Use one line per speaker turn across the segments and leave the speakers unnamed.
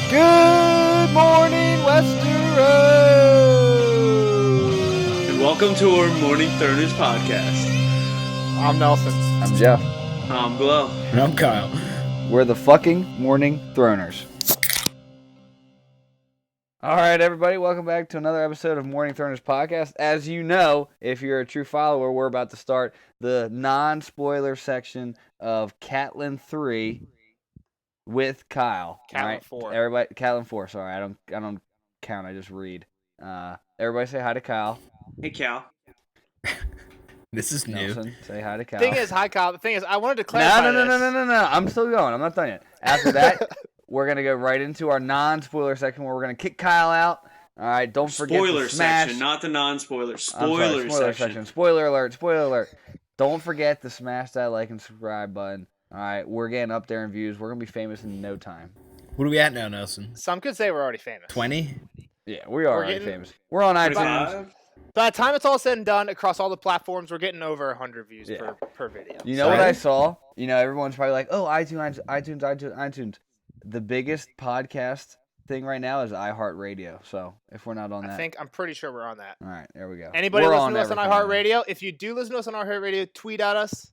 Good morning, Westeros!
And welcome to our Morning Throners podcast.
I'm Nelson.
I'm Jeff.
I'm Glow.
And I'm Kyle.
We're the fucking Morning Throners. All right, everybody, welcome back to another episode of Morning Throners podcast. As you know, if you're a true follower, we're about to start the non-spoiler section of Catelyn 3 with Kyle.
Catelyn
all right?
4.
Everybody, Catelyn 4. Sorry, I don't count. I just read. Everybody, say hi to Kyle.
Hey, Cal.
This is new.
Nelson, say hi to Kyle.
Thing is, hi Kyle. The thing is, I wanted to clarify
No. I'm still going. I'm not done yet. After that, we're going to go right into our non-spoiler section where we're going to kick Kyle out. All right, don't forget
Spoiler
to smash.
section, not the non-spoiler.
Spoiler section. Spoiler alert. Don't forget to smash that like and subscribe button. All right, we're getting up there in views. We're going to be famous in no time.
What are we at now, Nelson?
Some could say we're already famous.
20?
Yeah, we are already famous. We're on iTunes.
25?
By the time it's all said and done across all the platforms, we're getting over 100 views
Yeah.
per video.
You know what I saw? You know, everyone's probably like, oh, iTunes. The biggest podcast thing right now is iHeartRadio. So if we're not on that.
I'm pretty sure we're on that.
All right, there we go.
Anybody
We're
listen to us on
everything.
iHeartRadio? If you do listen to us on iHeartRadio, tweet at us.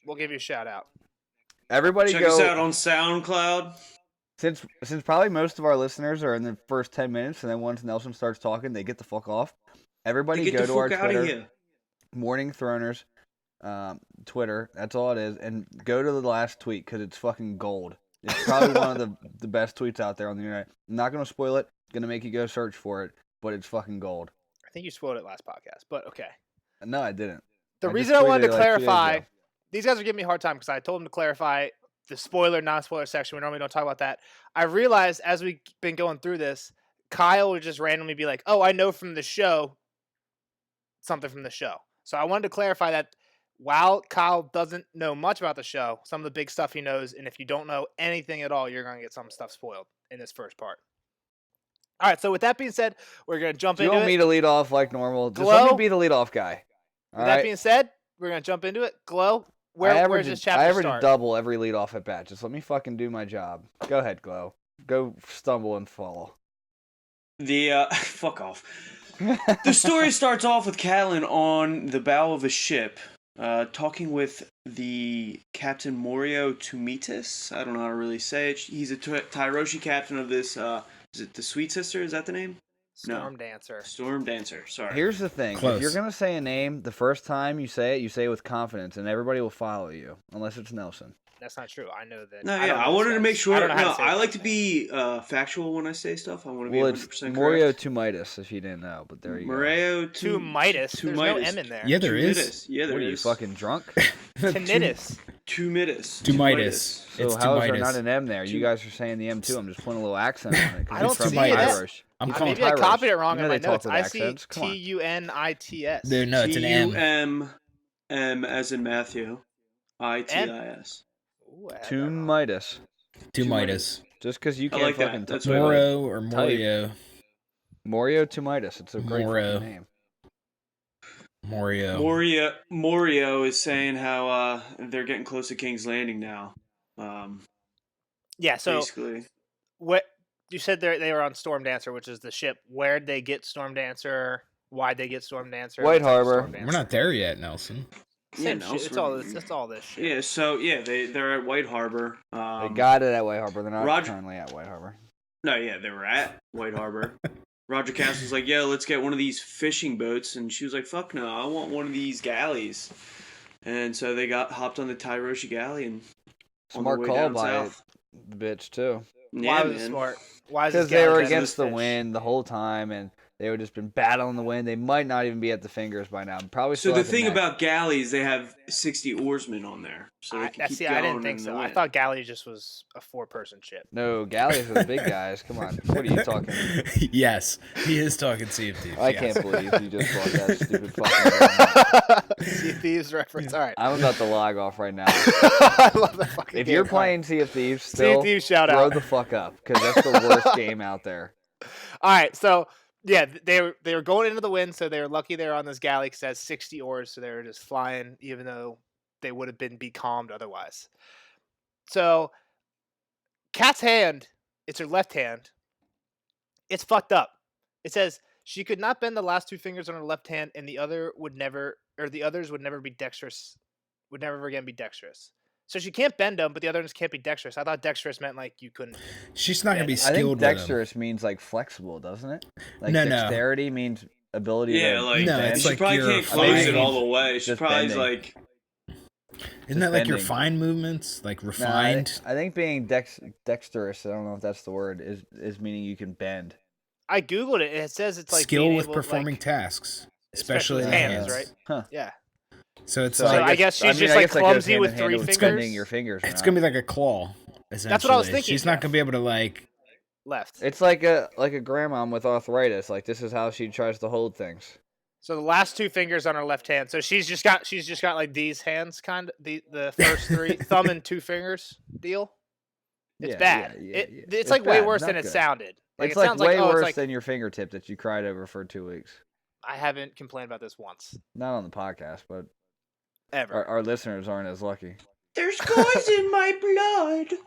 We'll give you a shout out.
Everybody
Check
go.
us out on SoundCloud.
Since probably most of our listeners are in the first 10 minutes, and then once Nelson starts talking, they get the fuck off. Everybody
Get
go
the
to our
fuck out of
Twitter,
here.
Morning Throners, Twitter. That's all it is. And go to the last tweet because it's fucking gold. It's probably one of the best tweets out there on the internet. I'm not going to spoil it. Going to make you go search for it, but it's fucking gold.
I think you spoiled it last podcast, but okay.
No, I didn't.
The
I
reason
just
I wanted
tweeted
to
it like 2 days
clarify,
ago.
these guys are giving me a hard time because I told them to clarify the spoiler, non-spoiler section. We normally don't talk about that. I realized as we've been going through this, Kyle would just randomly be like, oh, I know from the show something from the show. So I wanted to clarify that while Kyle doesn't know much about the show, some of the big stuff he knows, and if you don't know anything at all, you're going to get some stuff spoiled in this first part. All right, so with that being said, we're going to jump
Do you
into
want
it.
me to lead off like normal? Just
Glow?
let me be the lead off guy. All
With
right?
that being said, we're going to jump into it. Glow, where's this
I
chapter
average
start?
double every lead off at bat. Just let me fucking do my job. Go ahead, Glow. Go stumble and fall.
Fuck off. The story starts off with Catelyn on the bow of a ship, talking with the Captain Morio Tumitis. I don't know how to really say it. He's a Tyroshi captain of this, is it the Sweet Sister? Is that the name?
Storm Dancer.
Storm Dancer, sorry.
Here's the thing.
Close.
If you're going to say a name, the first time you say it with confidence, and everybody will follow you, unless it's Nelson.
That's not true. I know that.
No,
I
yeah,
don't
I
know
wanted
this
to
guy.
make sure.
I don't know how
No,
to say
I
his
like to
name.
be factual when I say stuff. I want to be
Well,
100%
it's
correct.
Morio Tumitis, if you didn't know, but there you
Moreo
To Midas. There's no M in there.
Yeah, there is.
Tumitis. Yeah,
go.
there
What are you,
is.
fucking drunk?
Tinnitus.
Tumitis.
Tumitis.
So
It's
how is there
Tumitis.
not an M there? You guys are saying the M too. I'm just putting a little accent on it. 'cause
I don't
he's from
see it.
Irish.
I'm
He's
calling
Maybe I
Irish.
copied it wrong
You know
in my
they talk
notes.
with
I see
accents. Come on.
T-U-N-I-T-S.
No, it's an M.
M as in Matthew. I-T-I-S.
Ooh, I had that wrong.
Tumitis.
Tumitis.
Just because you
I
can't
like that.
fucking
That's
talk.
what I like.
Moro or Morio.
Morio Tumitis. It's a great
Moro.
fucking name.
Morio.
Morio is saying how they're getting close to King's Landing now.
Yeah, so
Basically.
what you said they were on Storm Dancer, which is the ship. Where'd they get Storm Dancer? Why'd they get Storm Dancer?
White
What type of
Harbor.
Storm Dancer?
We're not there yet, Nelson.
Same
no,
shit. It's all this. It's all this shit.
Yeah, so yeah, they're at White Harbor.
They got it at White Harbor. They're not
Roger-
currently at White Harbor.
No, yeah, they were at White Harbor. Roger Cass was like, "Yeah, let's get one of these fishing boats," and she was like, "Fuck no, I want one of these galleys." And so they hopped on the Tyroshi galley and on
Smart
their way
call
down
by
south.
the bitch too.
Yeah,
Why was it
man.
smart? Why is this
Because they
guy
were
getting
against
this
the
fish?
wind the whole time, and they would just been battling the wind. They might not even be at the fingers by now. Probably.
So
still
the
at the
thing
neck.
about galleys, they have 60 oarsmen on there, so they can keep
See,
going
I didn't think
in
so.
the
I
wind.
thought Galley just was a 4-person ship.
No, galleys are the big guys. Come on, what are you talking?
Yes, he is talking Sea of Thieves.
I
yes.
can't believe you just brought that stupid fucking game.
Sea of Thieves reference. All right.
I'm about to log off right now.
I love that fucking
If
game.
you're playing Sea of Thieves,
Sea
still
of Thieves, shout
grow
out.
the fuck up, because that's the worst game out there.
All right, so yeah, they were going into the wind, so they were lucky they were on this galley because it has 60 oars, so they were just flying, even though they would have been becalmed otherwise. So, Cat's hand It's her left hand. It's fucked up. It says she could not bend the last two fingers on her left hand, and the others would never be dexterous. Would never again be dexterous. So she can't bend them, but the other ones can't be dexterous. I thought dexterous meant like you couldn't.
She's not gonna be
I
skilled
think
with them.
dexterous means like flexible, doesn't it? Like
No.
dexterity means ability
Yeah,
to
like
No,
bend.
it's
she
like
probably
your
can't close it
fine-
all the way. She
just
probably
bending.
like
Isn't that like your
bending.
fine movements, like
No,
refined?
I think being dexterous, I don't know if that's the word, is meaning you can bend.
I googled it, and it says it's like
skill
being
with
able,
performing
like,
tasks,
especially
especially
with
the
hands,
hands.
right?
Huh.
Yeah.
So it's
So
like
I guess she's just, like,
that goes
clumsy
hand
with
in hand
3
with
fingers?
bending your fingers.
it's gonna be like a claw. Essentially.
That's what I was thinking,
She's not
Jeff.
gonna be able to like.
Left.
It's like a grandma with arthritis. Like this is how she tries to hold things.
So the last 2 fingers on her left hand. So she's just got like these hands, kind of the first 3 thumb and 2 fingers deal. It's
Yeah,
bad.
yeah,
It's
yeah.
like way
bad,
worse
not
than it
good.
sounded. Like
It's
it
like
sounds
way
like
worse
it's like
than your fingertip that you cried over for 2 weeks.
I haven't complained about this once
Not on the podcast, but
ever.
our listeners aren't as lucky.
there's gauze in my blood.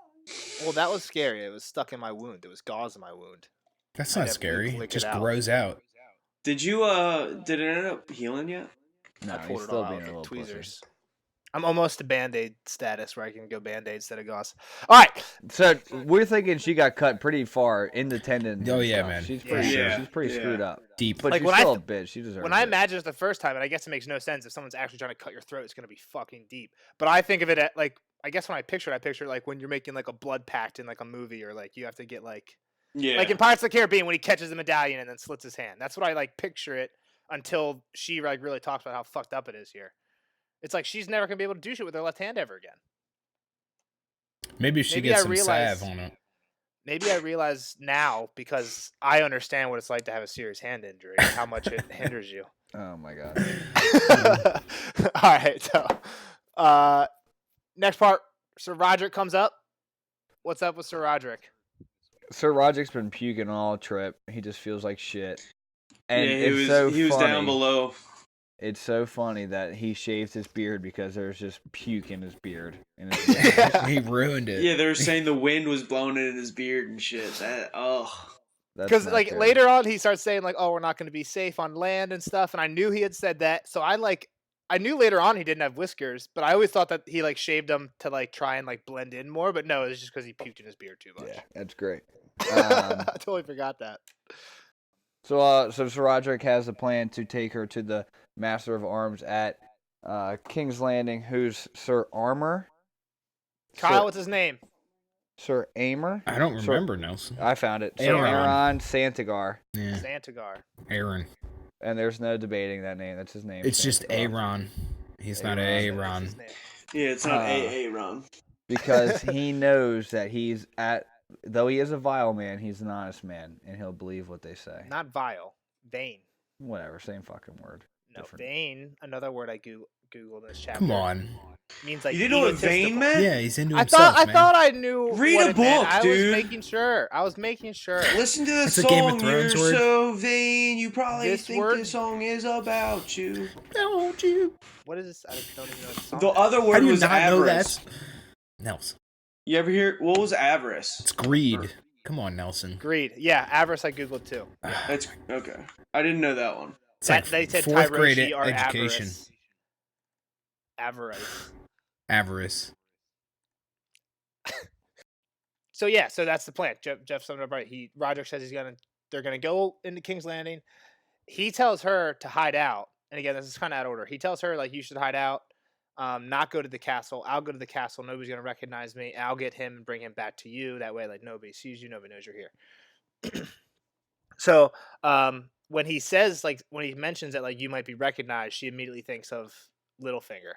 Well, that was scary. It was stuck in my wound. There was gauze in my wound.
That's
I'd
not
have
scary.
lick
It
it
just
out.
grows out.
Did it end up healing yet?
No,
I
he's
pulled it
still
all out
being
with
a little
tweezers.
pussy.
I'm almost to Band-Aid status where I can go Band-Aid instead of gauze. All right.
So we're thinking she got cut pretty far in the tendons.
Oh,
and
yeah,
stuff.
man.
She's pretty
Yeah.
she's pretty
Yeah.
screwed up.
Deep.
But
Like,
she's
when I
still a bitch. She deserves
When I
it.
imagine it the first time, and I guess it makes no sense if someone's actually trying to cut your throat, it's going to be fucking deep. But I think of it at like, I guess when I picture like when you're making like a blood pact in like a movie, or like you have to get like
Yeah.
in Pirates of the Caribbean when he catches the medallion and then slits his hand. That's what I like picture it until she like really talks about how fucked up it is here. It's like she's never gonna be able to do shit with her left hand ever again.
Maybe if she
maybe
gets
I
some
realize-
salve on it.
Maybe I realize now because I understand what it's like to have a serious hand injury and how much it hinders you.
Oh my god.
All right, so next part, Sir Roderick comes up. What's up with Sir Roderick?
Sir Roderick's been puking all trip. He just feels like shit. And
yeah,
it's
he was
funny.
down below.
It's so funny that he shaved his beard because there's just puke in his beard. In his beard.
He ruined it.
Yeah, they were saying the wind was blowing it in his beard and shit. That's
Because
not
like
good.
later on, he starts saying like, "Oh, we're not going to be safe on land and stuff," and I knew he had said that. So I knew later on he didn't have whiskers, but I always thought that he like shaved them to like try and like blend in more. But no, it was just because he puked in his beard too much.
Yeah, that's great.
I totally forgot that.
So Sir Roderick has a plan to take her to the Master of Arms at King's Landing, who's Sir Armor.
Kyle,
Sir,
what's his name?
Sir Aimer.
I don't
Sir-
remember, Nelson.
I found it. Sir
Aaron.
Aaron Santigar.
Yeah,
Santigar.
Aaron.
And there's no debating that name. That's his name.
It's just
Santigar.
Aaron. He's not
Aaron.
That's
Aaron.
his name.
yeah, it's not
Uh,
AA Ron.
Because he knows that though he is a vile man, he's an honest man, and he'll believe what they say.
Not vile. Vain.
Whatever, same fucking word.
No,
Different.
vain. Another word I googled in this chapter.
Come on.
Means like
You didn't know what
egotistical.
vain meant?
Yeah, he's into
I
himself,
thought
man.
I knew.
Read
what
a
it meant.
book,
I
dude.
was making sure.
Listen to the
It's a Game of
song.
Thrones
You're
word.
so vain. You probably
This
think
word?
this song is about you.
Don't you?
What is this? I don't even know what the song
The
is.
other
How
word
do you
was
not know
avarice.
that? Nelson.
You ever hear what was avarice?
It's greed. Come on, Nelson.
Greed. Yeah, avarice I googled too.
That's okay. I didn't know that one.
It's
That,
like
they said
fourth grade
Tyroshi or
education.
Avarice.
Avarice.
So yeah, so that's the plan. Jeff summed it up right. Roderick says they're gonna go into King's Landing. He tells her to hide out. And again, this is kind of out of order. He tells her like you should hide out, not go to the castle. I'll go to the castle. Nobody's gonna recognize me. I'll get him and bring him back to you. That way, like nobody sees you. Nobody knows you're here. So when he says when he mentions that like you might be recognized, she immediately thinks of Littlefinger,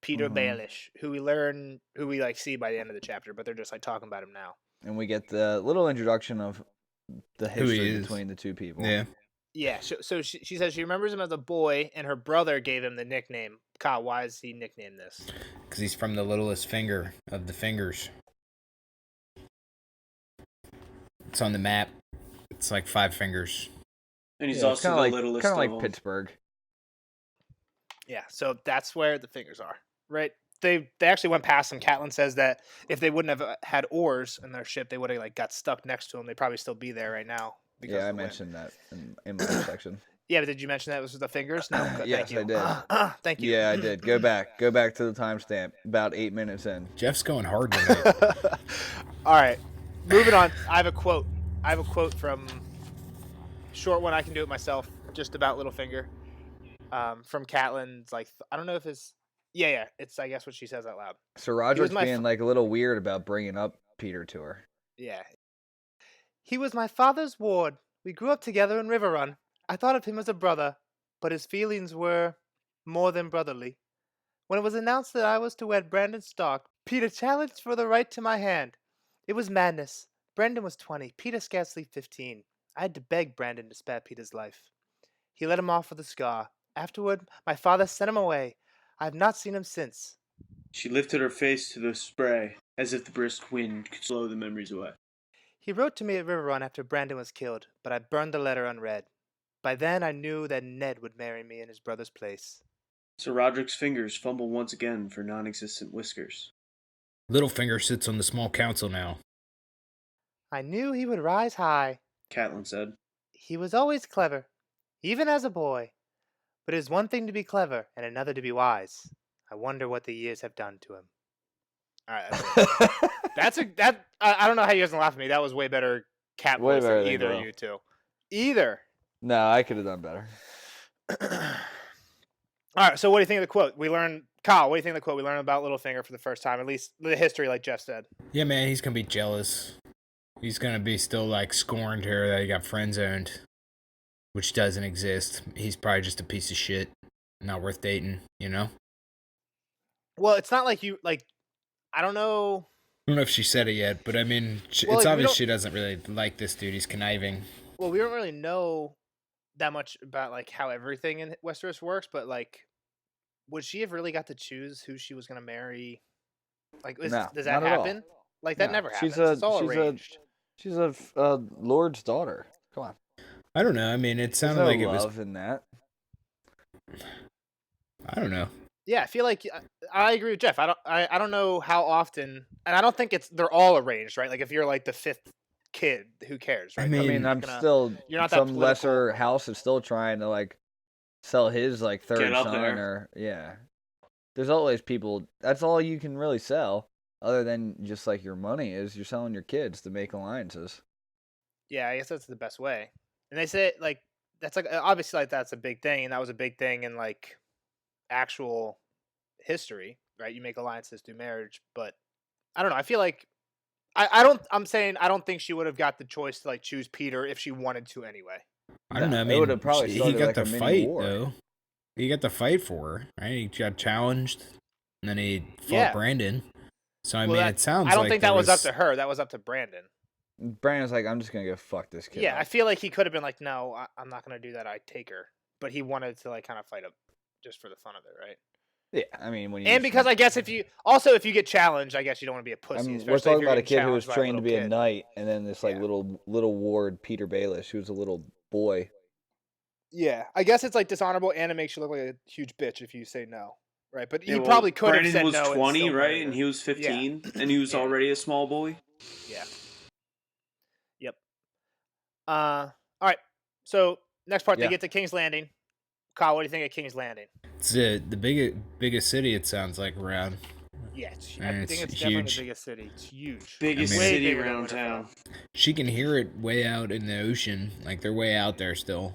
Peter Baelish, who we like see by the end of the chapter, but they're just like talking about him now.
And we get the little introduction of the
Who he
history
is.
between the two people.
Yeah.
Yeah, so she says she remembers him as a boy, and her brother gave him the nickname. Kyle, why is he nicknamed this?
Because he's from the littlest finger of the fingers. It's on the map. It's like 5 fingers.
And he's
Yeah, it's
also the
like,
littlest of
like
them.
Pittsburgh.
Yeah, so that's where the fingers are, right they actually went past him. Catelyn says that if they wouldn't have had oars in their ship, they would have like got stuck next to him. They'd probably still be there right now. Because
Yeah,
of
I
the wind.
mentioned that in my section.
Yeah, but did you mention that it was the fingers? No. Good,
Yes,
thank you.
I did.
Thank you.
Yeah, I did. Go back to the timestamp. About 8 minutes in.
Jeff's going hard tonight.
All right, moving on. I have a quote. From short one. I can do it myself. Just about Littlefinger. From Catelyn's. Like I don't know if it's. Yeah. It's I guess what she says out loud.
So Roderick's
my
being like a little weird about bringing up Peter to her.
Yeah. He was my father's ward. We grew up together in Riverrun. I thought of him as a brother, but his feelings were more than brotherly. When it was announced that I was to wed Brandon Stark, Peter challenged for the right to my hand. It was madness. Brandon was 20, Peter scarcely 15. I had to beg Brandon to spare Peter's life. He let him off with a scar. Afterward, my father sent him away. I have not seen him since.
She lifted her face to the spray, as if the brisk wind could slow the memories away.
He wrote to me at Riverrun after Brandon was killed, but I burned the letter unread. By then I knew that Ned would marry me in his brother's place.
Sir Roderick's fingers fumble once again for non-existent whiskers.
Littlefinger sits on the small council now.
I knew he would rise high.
Catelyn said.
He was always clever, even as a boy. But it is one thing to be clever and another to be wise. I wonder what the years have done to him. All right, I don't know how you guys can laugh at me. That was way better cat
Way
voice
better
than
than
either
Will.
of you two. Either.
No, I could have done better.
All right, so what do you think of the quote? Kyle, what do you think of the quote? We learned about Littlefinger for the first time, at least the history, like Jeff said.
Yeah, man, he's gonna be jealous. He's gonna be still like scorned her that he got friend zoned, which doesn't exist. He's probably just a piece of shit, not worth dating. You know.
Well, it's not like you like. I don't know.
I don't know if she said it yet, but I mean,
Well,
it's
like,
obvious she doesn't really like this dude. He's conniving.
Well, we don't really know that much about like how everything in Westeros works, but like, would she have really got to choose who she was going to marry? Like,
No,
does that
not at all.
happen? Like, that
No,
never happens.
she's a-
It's all
she's a-
arranged.
She's a lord's daughter. Come on.
I don't know. I mean, it
There's
sounded
no
like it
love
was.
in that.
I don't know.
Yeah, I feel like I agree with Jeff. I don't know how often, and I don't think they're all arranged, right? Like, if you're like the fifth kid, who cares, right?
I mean,
I mean,
You're
I'm
gonna-
still
you're not that
some
political.
lesser house is still trying to like sell his like third
Get up
son
there.
or yeah. There's always people. That's all you can really sell, other than just like your money is. You're selling your kids to make alliances.
Yeah, I guess that's the best way. And they say like that's like obviously like that's a big thing, and that was a big thing in like actual history, right? You make alliances through marriage, but I don't know. I feel like I'm saying I don't think she would have got the choice to like choose Peter if she wanted to anyway.
I don't know. I
It
mean,
would've probably
he
started,
got
like,
the
a mini
fight
war.
though. He got the fight for her, right? He got challenged, and then he fought
Yeah.
Brandon. So I
Well,
mean,
that-
it sounds.
I don't
like
think
there
that was up to her. That was up to Brandon.
Brandon's like, I'm just gonna go fuck this kid.
Yeah,
up.
I feel like he could have been like, no, I'm not gonna do that. I take her, but he wanted to like kind of fight up just for the fun of it, right?
Yeah, I mean when you
And because I guess if you get challenged, I guess you don't want to be a pussy.
I mean,
especially
we're
if
talking
you're
about a
getting
kid who was
challenged by
trained to be
little
a
kid.
knight, and then this like
Yeah.
little ward Peter Baelish, who was a little boy.
Yeah, I guess it's like dishonorable, and it makes you look like a huge bitch if you say no, right? But
Yeah,
he
well,
probably could have
Brandon
said
was
no.
20,
and still
right?
married
And
her.
he was 15, and he was
Yeah.
already a small boy.
Yeah. Yep. All right. So next part,
Yeah.
they get to King's Landing. Kyle, what do you think of King's Landing?
It's the biggest city. It sounds like around.
Yeah, I
And
think
it's
it's definitely
huge.
the biggest city. It's huge.
Biggest
I mean-
Way
city
bigger than
around
Winterfell.
town.
She can hear it way out in the ocean. Like they're way out there still.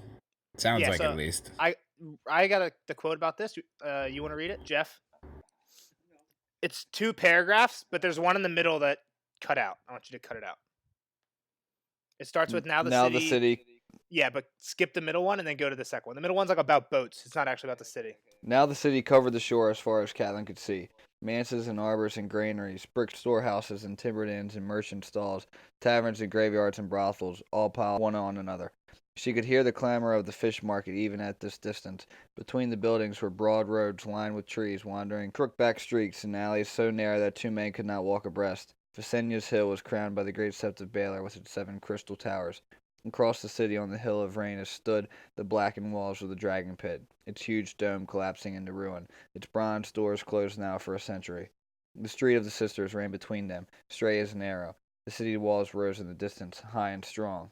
Sounds
Yeah,
like
so
at least.
I got the quote about this. You want to read it, Jeff? It's 2 paragraphs, but there's one in the middle that cut out. I want you to cut it out. It starts with now the city. Yeah, but skip the middle one and then go to the second one. The middle one's like about boats. It's not actually about the city.
Now the city covered the shore as far as Catelyn could see. Manses and arbors and granaries, brick storehouses and timbered inns and merchant stalls, taverns and graveyards and brothels, all piled one on another. She could hear the clamor of the fish market even at this distance. Between the buildings were broad roads lined with trees, wandering crook-back streets and alleys so narrow that 2 men could not walk abreast. Visenia's hill was crowned by the great sept of Baelor with its 7 crystal towers. Across the city on the Hill of Rain stood the blackened walls of the Dragon Pit, its huge dome collapsing into ruin, its bronze doors closed now for a century. The Street of the Sisters ran between them, straight as an arrow. The city walls rose in the distance, high and strong.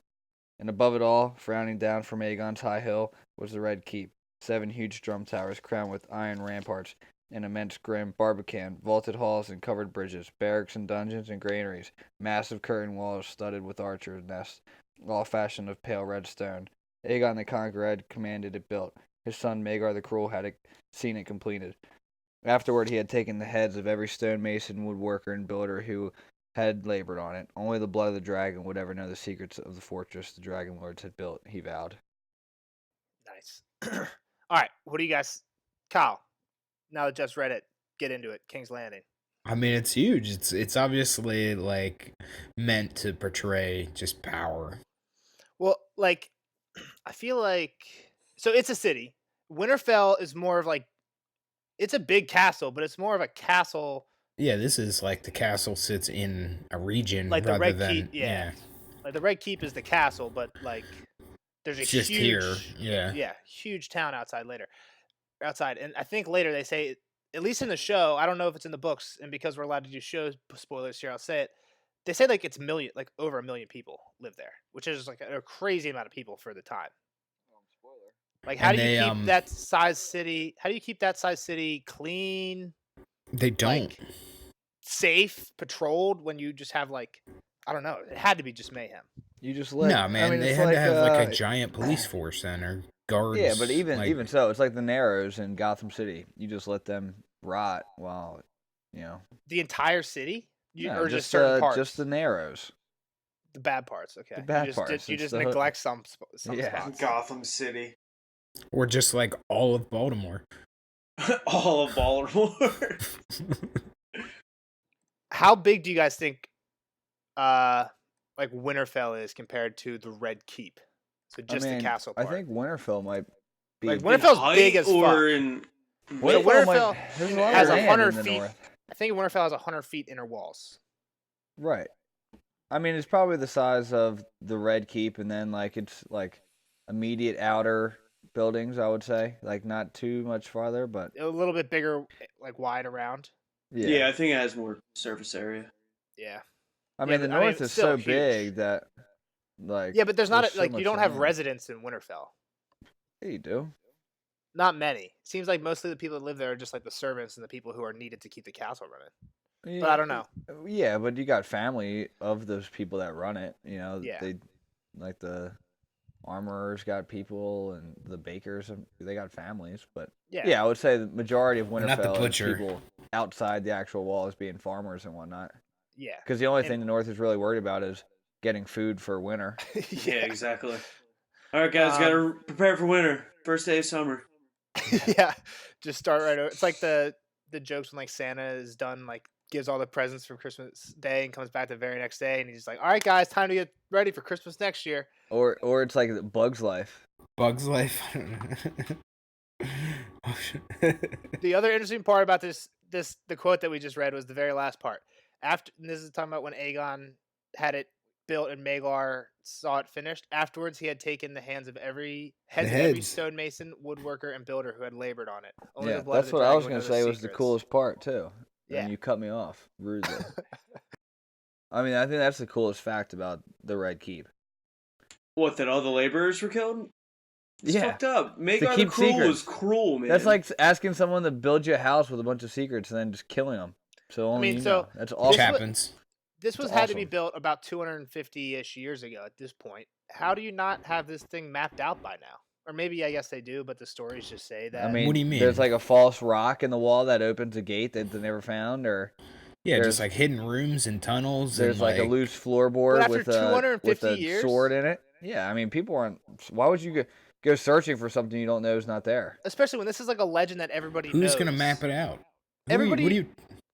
And above it all, frowning down from Aegon's high hill, was the Red Keep, 7 huge drum towers crowned with iron ramparts, an immense grim barbican, vaulted halls and covered bridges, barracks and dungeons and granaries, massive curtain walls studded with archers' nests, all fashioned of pale red stone. Aegon the Conqueror had commanded it built. His son Maegor the Cruel had seen it completed. Afterward, he had taken the heads of every stonemason, woodworker, and builder who had labored on it. Only the blood of the dragon would ever know the secrets of the fortress the Dragon Lords had built, he vowed.
Nice. All right, what do you guys, Kyle? Now that Jeff's read it, get into it. King's Landing.
I mean, it's huge. It's obviously like meant to portray just power.
Well, like, I feel like so it's a city. Winterfell is more of like it's a big castle, but it's more of a castle.
Yeah, this is like the castle sits in a region
Like the
rather
Red
than
Keep, yeah. Like the Red Keep is the castle, but like there's a
It's just
huge,
here, yeah.
huge town outside. And I think later they say, at least in the show, I don't know if it's in the books, and because we're allowed to do show spoilers here, I'll say it. They say like it's over 1 million people live there, which is like a crazy amount of people for the time. Like, how
And
do you
they,
keep that size city? How do you keep that size city clean,
They don't.
like, safe, patrolled when you just have like, I don't know. It had to be just mayhem.
You just let.
No, man,
I mean,
they
it's
had
like,
to have like a giant police force then, or guards.
Yeah, but even
like,
even so, it's like the Narrows in Gotham City. You just let them rot while,
The entire city,
No,
or just certain parts,
just the Narrows.
the bad parts. Okay,
The bad
you just,
parts,
You
it's
just
the-
neglect some
Yeah.
spots.
Gotham City.
or just like all of Baltimore.
All of Baltimore.
How big do you guys think, like Winterfell is compared to the Red Keep? So just the castle part.
I think Winterfell might be.
Like,
a
Winterfell's
In height
big as
or
fuck.
in
Winterfell
there's a lot
has
of land
100
in the
feet.
north.
I think Winterfell has 100 feet inner walls.
Right. I mean, it's probably the size of the Red Keep, and then like it's like immediate outer buildings. I would say, like not too much farther, but
A little bit bigger, like wide around.
yeah, I think it has more surface area.
Yeah.
I
Yeah,
mean, the
but, I mean,
north
it's
is
still
so
huge.
big that like
Yeah, but there's not
so
like
much
you don't have
land.
residents in Winterfell.
Yeah, you do.
Not many. Seems like mostly the people that live there are just like the servants and the people who are needed to keep the castle running. But I don't know.
Yeah, but you got family of those people that run it.
Yeah.
They like the armorers got people, and the bakers they got families. But
Yeah.
I would say the majority of
Not the
Winterfell is
butcher.
people outside the actual walls being farmers and whatnot.
Yeah.
Because the only
And-
thing the North is really worried about is getting food for winter.
Yeah, exactly. All right, guys, gotta prepare for winter. First day of summer.
Yeah. Just start right over. It's like the jokes when like Santa is done, like gives all the presents for Christmas Day and comes back the very next day and he's like, all right, guys, time to get ready for Christmas next year.
Or it's like Bug's Life.
Bug's Life. Oh, shit.
The other interesting part about the quote that we just read was the very last part. After, and this is talking about when Aegon had it built and Maegor saw it finished. Afterwards, he had taken the heads of every
heads.
stonemason, woodworker, and builder who had labored on it. Only
Yeah,
the blood of
that's
the
what I
dragon
was
would
gonna
know
say was the
secrets.
coolest part too.
Yeah.
And you cut me off rudely. I mean, I think that's the coolest fact about the Red Keep.
What, that all the laborers were killed? It's fucked up. Maegor the
keep
Cruel
secrets.
was cruel, man.
That's like asking someone to build you a house with a bunch of secrets and then just killing them. So only
mean,
you
so
know. That's
this
awesome.
Which
wa-
happens.
This was
It's
had to be
awesome.
built about 250-ish years ago at this point. How do you not have this thing mapped out by now? Or maybe I guess they do, but the stories just say that.
I mean,
What do you mean?
There's like a false rock in the wall that opens a gate that they never found, or
Yeah,
there's-
just like hidden rooms and tunnels.
there's
and
like a loose floorboard
But after
with a
250 years?
sword in it. Yeah, I mean, people aren't. Why would you go searching for something you don't know is not there?
Especially when this is like a legend that everybody knows.
Who's gonna map it out?
Everybody-
What do you?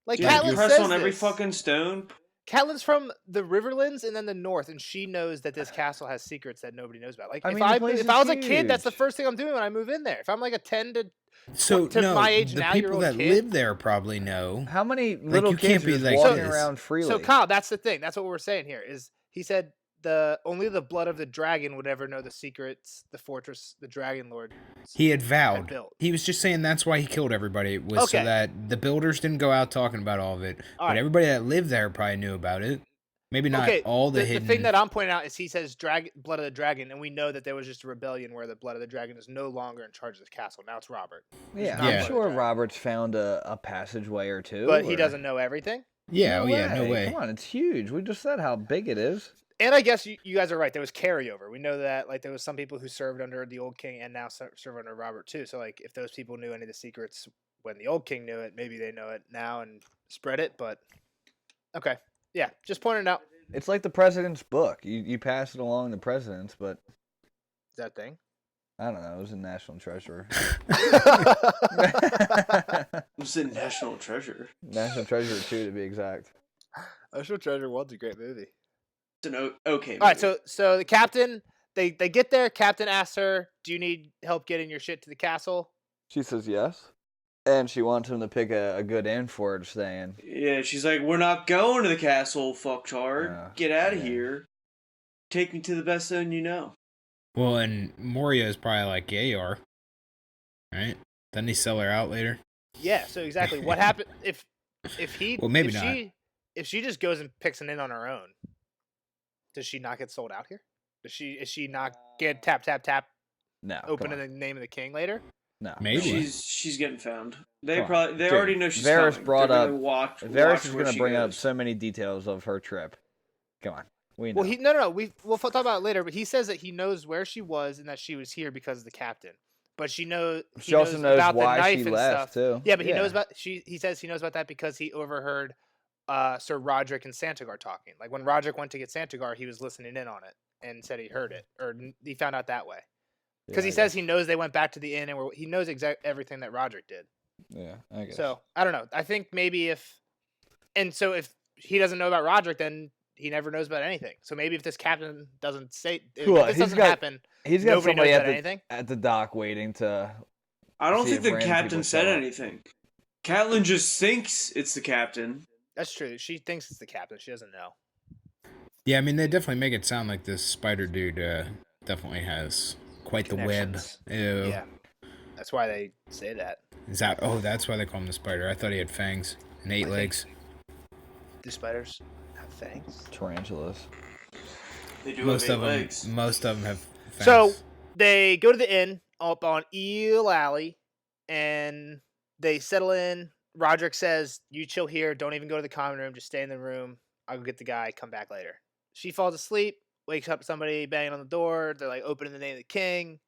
Like
Dude,
Catelyn
press
says
on every
this.
fucking stone.
Catelyn's from the Riverlands and then the North, and she knows that this castle has secrets that nobody knows about. Like
I
if
mean, the place
if I
is
was a kid, that's the
huge.
first thing I'm doing when I move in there. If I'm like a 10 to
So
to
no,
my age
the
now,
people
year-old
that
kid?
live there probably know.
How many little
you
kids
can't be
are just
like
walking
this.
around freely?
So Kyle, that's the thing. That's what we're saying here. Is he said only the blood of the dragon would ever know the secrets the fortress the Dragon Lord
He had
had
vowed.
built.
He was just saying that's why he killed everybody. It was so
Okay.
that the builders didn't go out talking about all of it.
All
But
right.
everybody that lived there probably knew about it. Maybe not
Okay,
all the
the
hidden.
thing that I'm pointing out is he says blood of the dragon, and we know that there was just a rebellion where the blood of the dragon is no longer in charge of the castle. Now it's Robert.
Yeah,
not
I'm
Yeah.
sure
Dragon.
Robert's found a passageway or two.
But he
or-
doesn't know everything.
Yeah, no way.
Come on, it's huge. We just said how big it is.
And I guess you guys are right. There was carryover. We know that like there was some people who served under the old king and now serve under Robert too. So like if those people knew any of the secrets when the old king knew it, maybe they know it now and spread it. But okay, yeah, just pointing it out.
It's like the president's book. You pass it along to presidents, but
Is that thing?
I don't know. It was a national treasure.
It's a national treasure.
National treasure 2 to be exact.
National Treasure One's a great movie.
It's an okay.
All right,
movie.
so the captain, they get there. Captain asks her, "Do you need help getting your shit to the castle?"
She says yes. And she wants him to pick a good inn for it, saying,
Yeah, she's like, "We're not going to the castle, fucktard.
Yeah,
Get out of
yeah.
here. Take me to the best inn you know."
Well, and Morio's probably like, yeah, you are. Right? Doesn't he sell her out later?
Yeah. So exactly, what happened if he?
Well, maybe
if
not.
If she just goes and picks an inn on her own, does she not get sold out here? Is she not get tap
no,
open
come
in
on.
the name of the king later?
No.
Maybe.
She's getting found. They
Come on.
they
Dude,
already know she's
Varys
coming.
brought
They're
up-
gonna watch
Varys
watch
is
where
going to
she
bring up
goes.
so many details of her trip. Come on. We know.
Well, no. We'll talk about it later. But he says that he knows where she was and that she was here because of the captain. But she knows.
She also knows
about
why
the knife
she
and
left,
stuff.
too.
Yeah, but he knows about. He says he knows about that because he overheard Sir Roderick and Santagar talking. Like when Roderick went to get Santagar, he was listening in on it and said he heard it, or he found out that way. Because he says he knows they went back to the inn and he knows everything that Roderick did.
Yeah, I guess.
So I don't know. I think maybe if he doesn't know about Roderick, then he never knows about anything. So maybe if this captain doesn't say
Cool,
if this
he's
doesn't
got-
happen,
He's got
nobody knows
somebody
about anything.
at the dock waiting to.
I don't
see
think
if
the
random
captain
people
said
show up.
anything. Catelyn just thinks it's the captain.
That's true. She thinks it's the captain. She doesn't know.
Yeah, I mean, they definitely make it sound like this spider dude definitely has quite the web.
Connections.
Ew.
Yeah, that's why they say that.
Is that? Oh, that's why they call him the spider. I thought he had fangs and 8 legs.
Do spiders have fangs?
Tarantulas.
They do
Most
have
of
8
them.
legs.
Most of them have fangs.
So they go to the inn up on Eel Alley, and they settle in. Roderick says, "You chill here. Don't even go to the common room. Just stay in the room. I'll go get the guy. Come back later." She falls asleep. Wakes up somebody banging on the door. They're like, "Open in the name of the king."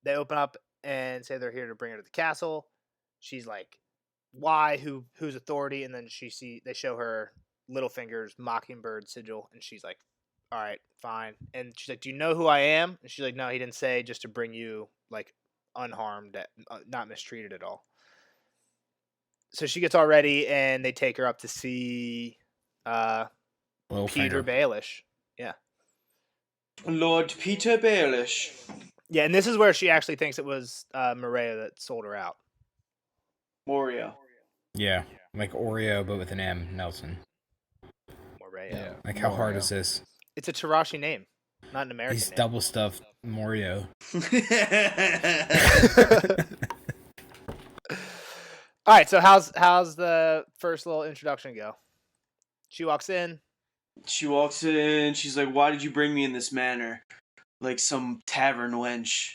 They open up and say they're here to bring her to the castle. She's like, "Why? Whose authority?" And then they show her Littlefinger's mockingbird sigil, and she's like, "All right, fine." And she's like, "Do you know who I am?" And she's like, "No, he didn't say. Just to bring you like unharmed, not mistreated at all." So she gets all ready, and they take her up to see Peter
Littlefinger.
Baelish.
Lord Peter Baelish.
Yeah, and this is where she actually thinks it was Maria that sold her out.
Moria.
Yeah, like Oreo, but with an M. Nelson.
Maria.
Like, how hard is this?
It's a Tarashi name, not an American
He's
name.
double stuffed Morio.
All right, so how's the first little introduction go? She walks in.
She walks in. She's like, "Why did you bring me in this manner, like some tavern wench?"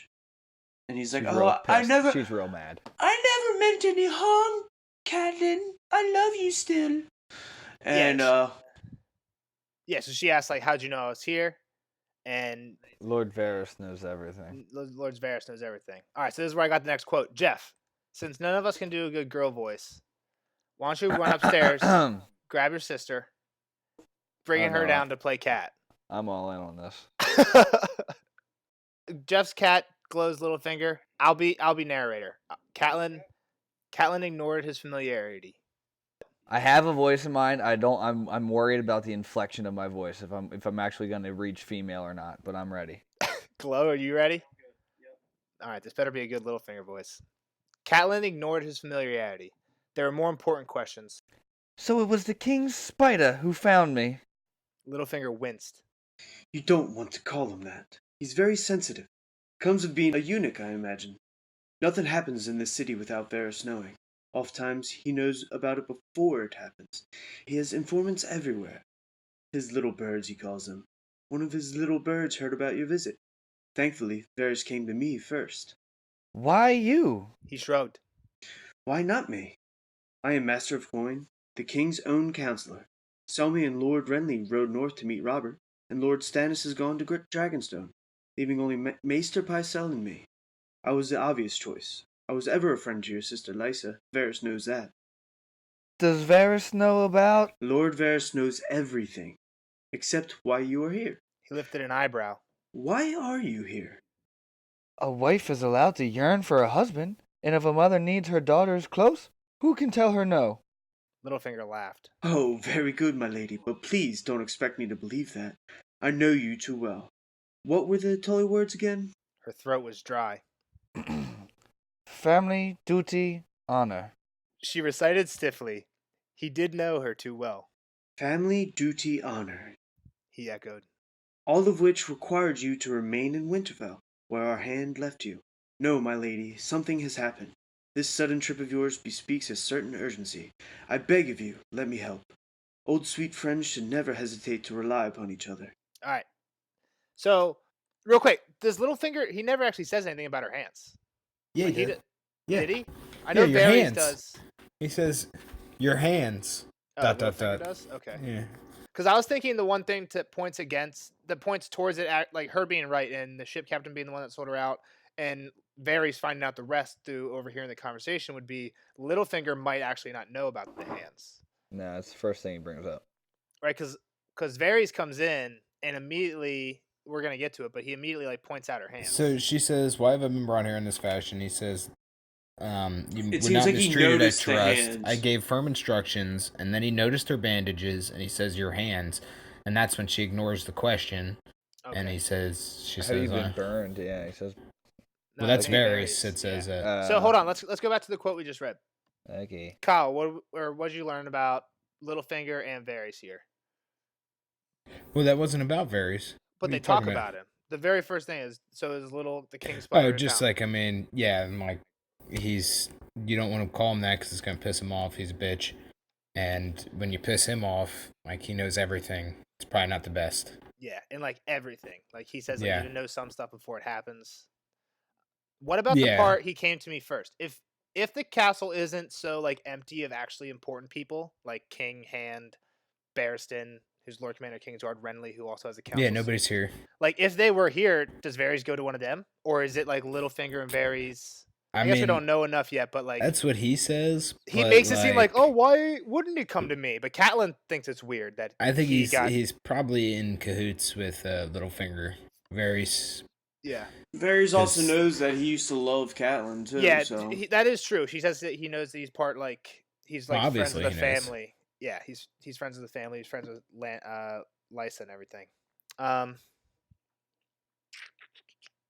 And he's like,
She's real
I
pissed.
never
She's real mad.
meant any harm, Catelyn. I love you still." And
Yeah, so she asks, like, "How'd you know I was here?" And
Lord Varys knows everything.
Lord Varys knows everything. All right, so this is where I got the next quote. Jeff, since none of us can do a good girl voice, why don't you run upstairs, grab your sister, bringing her down to play cat.
I'm all in on this.
Jeff's cat glows Littlefinger. I'll be narrator. Catelyn ignored his familiarity.
I have a voice in mind. I'm worried about the inflection of my voice if I'm actually going to reach female or not, but I'm ready.
Glow, are you ready? All right, this better be a good Littlefinger voice. Catelyn ignored his familiarity. There are more important questions.
So it was the king's spider who found me.
Littlefinger winced.
You don't want to call him that. He's very sensitive. Comes of being a eunuch, I imagine. Nothing happens in this city without Varys knowing. Oftentimes he knows about it before it happens. He has informants everywhere. His little birds, he calls them. One of his little birds heard about your visit. Thankfully, Varys came to me first.
Why you?
He shrugged.
Why not me? I am Master of Coin, the king's own counselor. Selmy and Lord Renly rode north to meet Robert, and Lord Stannis has gone to Dragonstone, leaving only Maester Pycelle and me. I was the obvious choice. I was ever a friend to your sister Lysa. Varys knows that.
Does Varys know about?
Lord Varys knows everything, except why you are here.
He lifted an eyebrow.
Why are you here?
A wife is allowed to yearn for a husband, and if a mother needs her daughters close, who can tell her no?
Littlefinger laughed.
Oh, very good, my lady, but please don't expect me to believe that. I know you too well. What were the Tully words again?
Her throat was dry.
Family, duty, honor.
She recited stiffly. He did know her too well.
Family, duty, honor.
He echoed.
All of which required you to remain in Winterfell, where our hand left you. No, my lady, something has happened. This sudden trip of yours bespeaks a certain urgency. I beg of you, let me help. Old sweet friends should never hesitate to rely upon each other.
All right. So, real quick, does Littlefinger, he never actually says anything about her hands.
Yeah,
Like,
he did. Yeah.
Did he? I know
Yeah, your
Varys
hands.
does.
He says, your hands.
Oh,
Dot, dot,
Littlefinger
dot.
does? Okay.
Yeah.
Because I was thinking the one thing that points towards it, like her being right and the ship captain being the one that sold her out, and Varys finding out the rest through overhearing the conversation would be Littlefinger might actually not know about the hands,
No, that's the first thing he brings up.
right? Because Varys comes in and immediately we're gonna get to it, but he immediately like points out her hands.
So she says, why have I been brought here in this fashion? He says, you
It
were
seems
not
like he
mistreated at
noticed the
trust.
hands.
I gave firm instructions, and then he noticed her bandages, and he says, your hands. And that's when she ignores the question,
Okay.
and she
Have
says,
you been burned? Yeah, he says.
No,
well, that's
it'd be
Varys. It says,
So hold on, let's go back to the quote we just read.
Okay.
Kyle, what did you learn about Littlefinger and Varys here?
well, that wasn't about Varys.
But
What are
they
you
talk
talking
about him. The very first thing is the king's
Oh,
spider.
just like, I mean, yeah, I'm like, you don't want to call him that because it's going to piss him off. He's a bitch. And when you piss him off, like, he knows everything. It's probably not the best.
yeah, and like everything. Like he says, like
Yeah.
you know some stuff before it happens. What about the
Yeah.
part he came to me first? If the castle isn't so like empty of actually important people like King Hand, Barristan, who's Lord Commander Kingsguard, Renly, who also has a council.
Yeah, nobody's here.
Like if they were here, does Varys go to one of them, or is it like Littlefinger and Varys? I guess we don't know enough yet, but like
that's what he says.
he
but,
makes it seem like, oh, why wouldn't he come to me? But Catelyn thinks it's weird that
I think
he got.
he's probably in cahoots with Littlefinger. Varys.
Yeah,
Varys also
'Cause-
knows that he used to love Catelyn too.
yeah,
so.
that is true. She says that he knows that he's part like he's
Well,
like friends
obviously
with the
he knows.
family. Yeah, he's friends with the family. He's friends with Lysa and everything.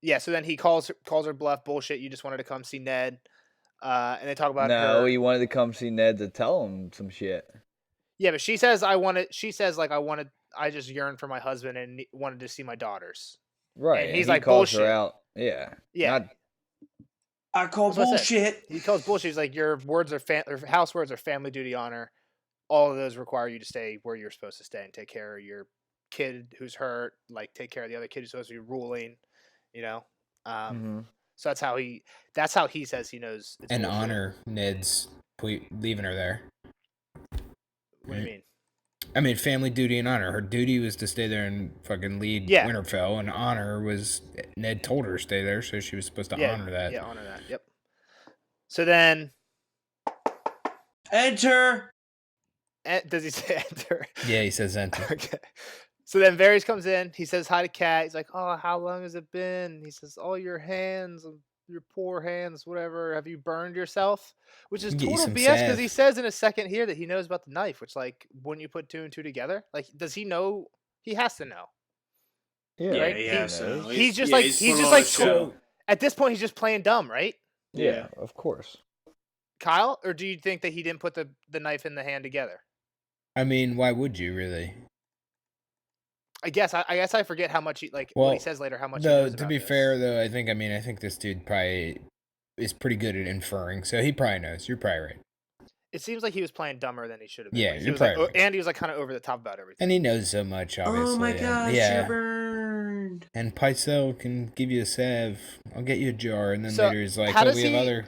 Yeah. So then he calls her bluff. Bullshit. You just wanted to come see Ned. And they talk about
No,
her.
he wanted to come see Ned to tell him some shit.
Yeah, but she says I wanted. She says like I just yearned for my husband and wanted to see my daughters.
Right.
And he's
he
like,
calls
bullshit.
her out. Yeah.
Yeah.
Not,
I call
That's what I said.
bullshit.
He calls bullshit. He's like, your words are or house words are family, duty, honor. All of those require you to stay where you're supposed to stay and take care of your kid who's hurt. Like take care of the other kid who's supposed to be ruling. You know.
mhm.
So that's how he says he knows. It's
And
bullshit.
honor Ned's leaving her there.
What do you mean?
I mean, family duty and honor. Her duty was to stay there and fucking lead
Yeah.
Winterfell, and honor was Ned told her to stay there, so she was supposed to honor that.
Yeah, honor that. Yep. So then,
Enter.
does he say enter?
Yeah, he says enter.
Okay. So then Varys comes in. He says hi to Cat. He's like, "Oh, how long has it been?" He says, "Oh, your hands, your poor hands, whatever. Have you burned yourself?" Which is
Get you
total
some
BS because he
salve.
says in a second here that he knows about the knife. Which, like, wouldn't you put two and two together? Like, does he know? He has to know.
Yeah.
Right?
he
He-
has to.
he's just
yeah,
like-
he's
he's
put
just
on
like
a show.
At this point, he's just playing dumb, right?
Yeah, of course.
Kyle, or do you think that he didn't put the knife in the hand together?
I mean, why would you really?
I guess I forget how much he what he says later. How much he
though,
knows
to
about
be
this.
fair, though, I think this dude probably is pretty good at inferring, so he probably knows. You're probably right.
It seems like he was playing dumber than he should have been.
Yeah,
Like, he
you're
was like,
probably right.
and he was like kind of over the top about everything.
And he knows so much, obviously.
Oh my
and,
gosh,
yeah.
you're burned.
And Pycelle can give you a salve. I'll get you a jar, and then
So,
later he's like,
how
"Oh,
does
we have
he-
other."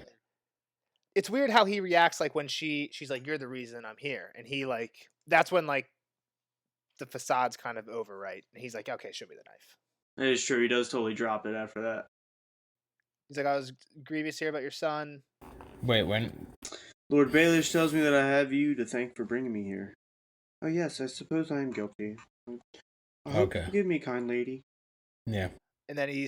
It's weird how he reacts like when she's like, "You're the reason I'm here," and he like that's when like the facade's kind of over, right? And he's like, "Okay, show me the knife."
That is true. He does totally drop it after that.
He's like, "I was grievous here about your son."
Wait, when?
Lord Baelish tells me that I have you to thank for bringing me here. Oh yes, I suppose I am guilty. I hope you
Okay.
forgive me, kind lady.
Yeah.
And then he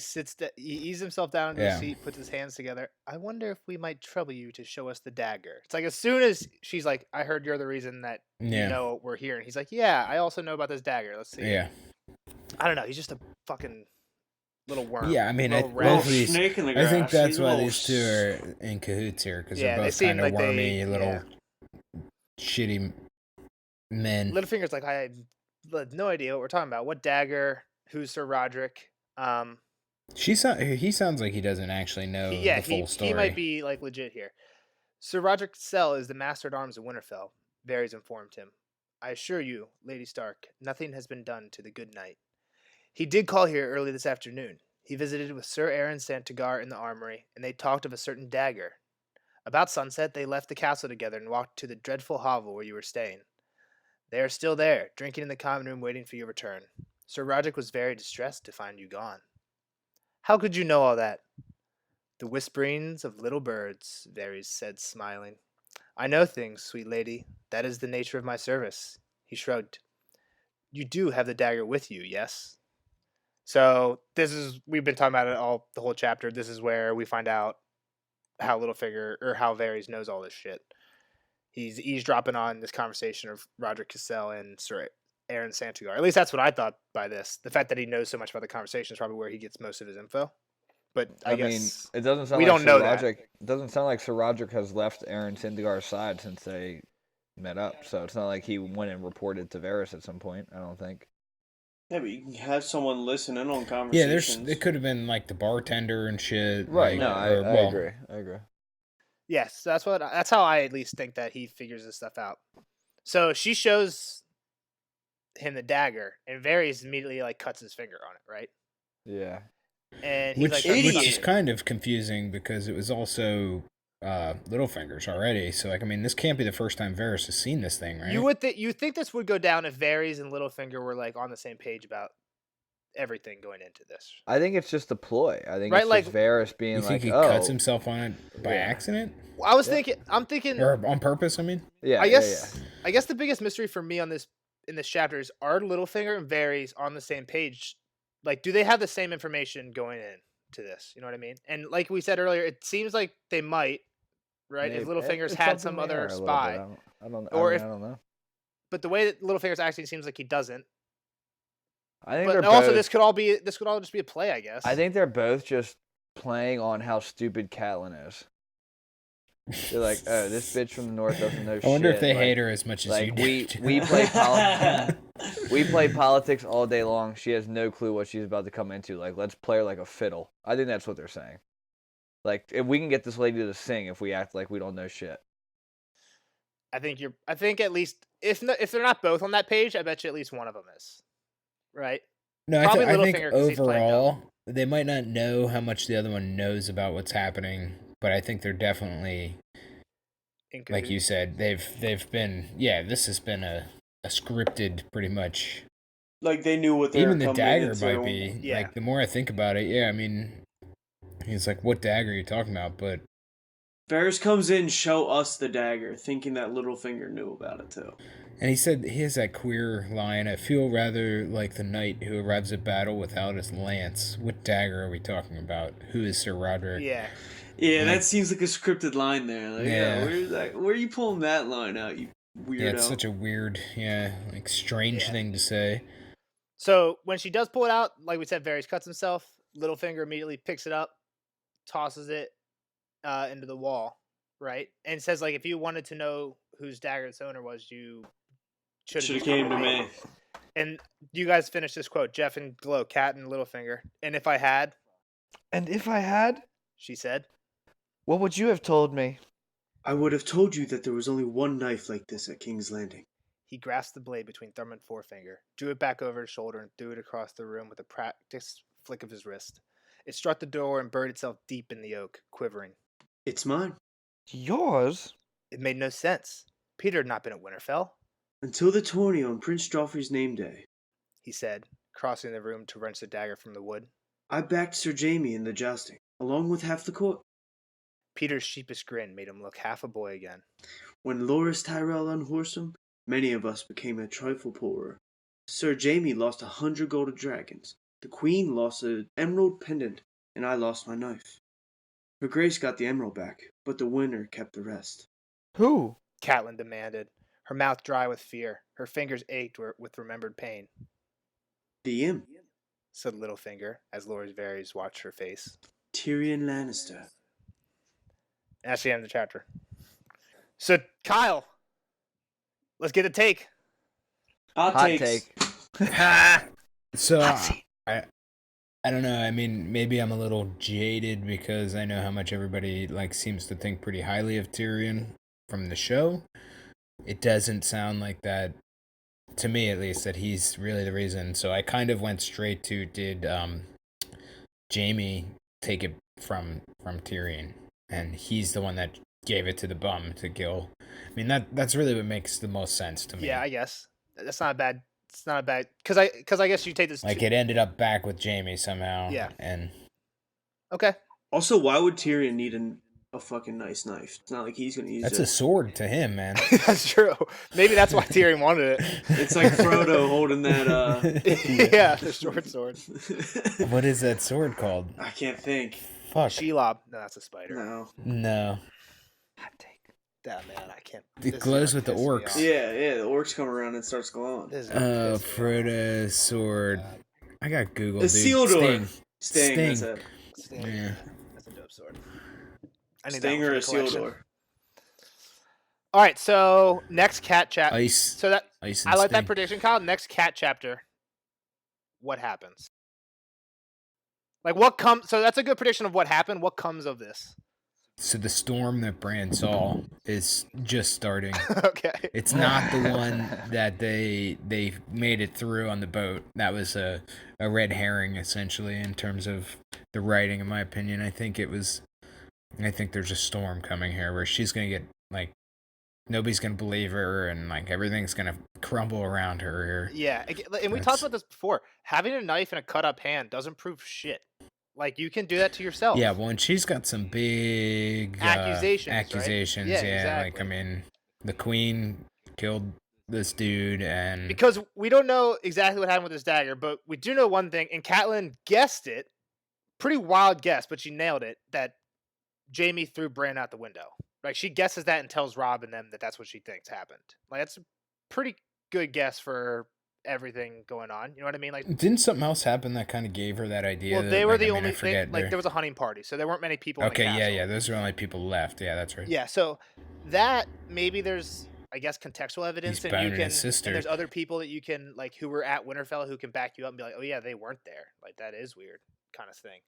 he eases himself down into a seat, puts his hands together. I wonder if we might trouble you to show us the dagger. It's like as soon as she's like, "I heard you're the reason that you know we're here," and he's like, "Yeah, I also know about this dagger. Let's see."
Yeah.
I don't know. He's just a fucking little worm.
Yeah, I mean,
little
both
rat.
of these.
Snake in the
I
grass.
think that's
He's a
why
little
these two are in cahoots here, because
Yeah,
they're
they
both
seem
kind of
like
wormy little
yeah.
shitty men.
Littlefinger's like, I have no idea what we're talking about. What dagger? Who's Sir Roderick?
He sounds like he doesn't actually know the full story.
He might be like legit here. Sir Roderick Cassell is the master at arms of Winterfell. Varys informed him. I assure you, Lady Stark, nothing has been done to the good knight. He did call here early this afternoon. He visited with Sir Aaron Santigar in the armory, and they talked of a certain dagger. About sunset, they left the castle together and walked to the dreadful hovel where you were staying. They are still there, drinking in the common room, waiting for your return. Sir Roderick was very distressed to find you gone. How could you know all that? The whisperings of little birds, Varys said, smiling. I know things, sweet lady. That is the nature of my service. He shrugged. You do have the dagger with you, yes? So we've been talking about it the whole chapter. This is where we find out how how Varys knows all this shit. He's eavesdropping on this conversation of Roderick Cassell and Sir Aaron Santigar. At least that's what I thought by this. The fact that he knows so much about the conversation is probably where he gets most of his info. But I guess
mean, it doesn't sound
we
like
don't
Sir
know
Roderick, It doesn't sound like Sir Roderick has left Aaron Syndergaard's side since they met up. So it's not like he went and reported to Varys at some point. I don't think.
Yeah, but you can have someone listen in on
Yeah,
conversations.
it could have been like the bartender and shit.
Right.
Like,
No, I agree. I agree.
yes, that's how I at least think that he figures this stuff out. So she shows him the dagger, and Varys immediately like cuts his finger on it, right?
Yeah.
And he's
Which is kind of confusing because it was also Littlefinger's already. So like, I mean, this can't be the first time Varys has seen this thing, right?
You think this would go down if Varys and Littlefinger were like on the same page about everything going into this.
I think it's just a ploy. I think
Right,
it's
like-
just Varys being
You
like,
think he
oh,
cuts himself on it by accident
I'm thinking
or on purpose? I mean,
yeah.
I guess the biggest mystery for me in this chapter is, are Littlefinger and Varys on the same page? Like, do they have the same information going in to this? You know what I mean? And like we said earlier, it seems like they might, right? If Littlefinger's had some other spy,
I don't know.
but the way that Littlefinger's acting seems like he doesn't.
I think
But
they're
also,
both,
this could all just be a play, I guess.
I think they're both just playing on how stupid Catelyn is. They're like, oh, this bitch from the north doesn't know shit.
I wonder if they
like,
hate her as much as you
like
do.
we play we play politics all day long. She has no clue what she's about to come into. Like, let's play her like a fiddle. I think that's what they're saying. Like, if we can get this lady to sing, if we act like we don't know shit.
I think at least if they're not both on that page, I bet you at least one of them is. Right?
No,
Probably
I think
Littlefinger 'cause he's playing
overall they might not know how much the other one knows about what's happening, but I think they're definitely, like you said, they've been this has been a scripted pretty much.
Like they knew what they
Even
were
the
coming
dagger
into.
might be like, the more I think about it, I mean, he's like, what dagger are you talking about? But
Varys comes in, show us the dagger, thinking that Littlefinger knew about it too.
And he said he has that queer line, I feel rather like the knight who arrives at battle without his lance. What dagger are we talking about? Who is Sir Roderick?
Yeah.
Yeah,
Like-
that seems like a scripted line there. Like,
Yeah.
where's that? Where are you pulling that line out, you weirdo?
Yeah, it's such a weird, like strange thing to say.
So when she does pull it out, like we said, Varys cuts himself. Littlefinger immediately picks it up, tosses it into the wall, right? And says, like, if you wanted to know whose dagger its owner was, you
Should have came to me.
And you guys finish this quote. Jeff and Glow, Cat and Littlefinger. And if I had, she said,
what would you have told me?
I would have told you that there was only one knife like this at King's Landing.
He grasped the blade between thumb and forefinger, drew it back over his shoulder, and threw it across the room with a practiced flick of his wrist. It struck the door and buried itself deep in the oak, quivering.
It's mine.
Yours?
It made no sense. Peter had not been at Winterfell,
Until the tourney on Prince Joffrey's name day.
he said, crossing the room to wrench the dagger from the wood.
I backed Sir Jaime in the jousting, along with half the court.
Peter's sheepish grin made him look half a boy again.
When Loras Tyrell unhorsed him, many of us became a trifle poorer. Sir Jaime lost 100 golden dragons. The Queen lost an emerald pendant, and I lost my knife. Her Grace got the emerald back, but the winner kept the rest.
Who?
Catelyn demanded, her mouth dry with fear. Her fingers ached with remembered pain.
The imp.
Said Littlefinger, as Loras Varys watched her face.
Tyrion Lannister.
And that's the end of the chapter. So, Kyle, let's get a take.
Hot take.
So, I don't know. I mean, maybe I'm a little jaded because I know how much everybody seems to think pretty highly of Tyrion from the show. It doesn't sound like that, to me at least, that he's really the reason. So I kind of went straight to, did Jaime take it from Tyrion? And he's the one that gave it to the bum to kill. I mean, that's really what makes the most sense to me.
Yeah, I guess that's not bad. It's not a bad because I guess you take this
it ended up back with Jaime somehow.
Yeah.
And
okay.
Also, why would Tyrion need a fucking nice knife? It's not like he's gonna use
that's a sword to him, man.
That's true. Maybe that's why Tyrion wanted it.
It's like Frodo holding that.
Yeah, the short sword.
What is that sword called?
I can't think.
Fuck.
Shelob. No, that's a spider.
No.
Hot take. Damn, man, I can't.
It glows with the orcs.
Yeah, the orcs come around and it starts glowing.
Frodo's sword. I got Google, dude.
Isildur.
Sting.
That's it.
Sting.
Yeah.
That's a dope sword. I need
Sting
that
or
one for the collection.
Isildur.
All right, so next cat chapter.
Ice.
So that
Ice and
I like
Sting.
that prediction, Kyle. Next cat chapter. What happens? What comes? So that's a good prediction of what happened. What comes of this?
So the storm that Bran saw is just starting.
Okay.
It's not the one that they made it through on the boat. That was a red herring, essentially, in terms of the writing, in my opinion. I think there's a storm coming here where she's going to get, nobody's going to believe her and, everything's going to crumble around her here.
Yeah, and we talked about this before. Having a knife and a cut-up hand doesn't prove shit. You can do that to yourself.
Yeah, well, and she's got some big
accusations.
Accusations,
right?
yeah.
Exactly.
The queen killed this dude, and
because we don't know exactly what happened with this dagger, but we do know one thing, and Catelyn guessed it. Pretty wild guess, but she nailed it. That Jaime threw Bran out the window. She guesses that and tells Robb and them that that's what she thinks happened. That's a pretty good guess for everything going on. You know what I mean?
Didn't something else happen that kind of gave her that idea?
Well, they were the only thing. There was a hunting party, so there weren't many people.
Okay,
in the castle.
yeah. Those are the only people left. Yeah, that's right.
Yeah, so that maybe there's, I guess, contextual evidence,
He's
and you
boning
can.
his sister.
And there's other people that you can who were at Winterfell who can back you up and be like, oh yeah, they weren't there. That is weird, kind of thing.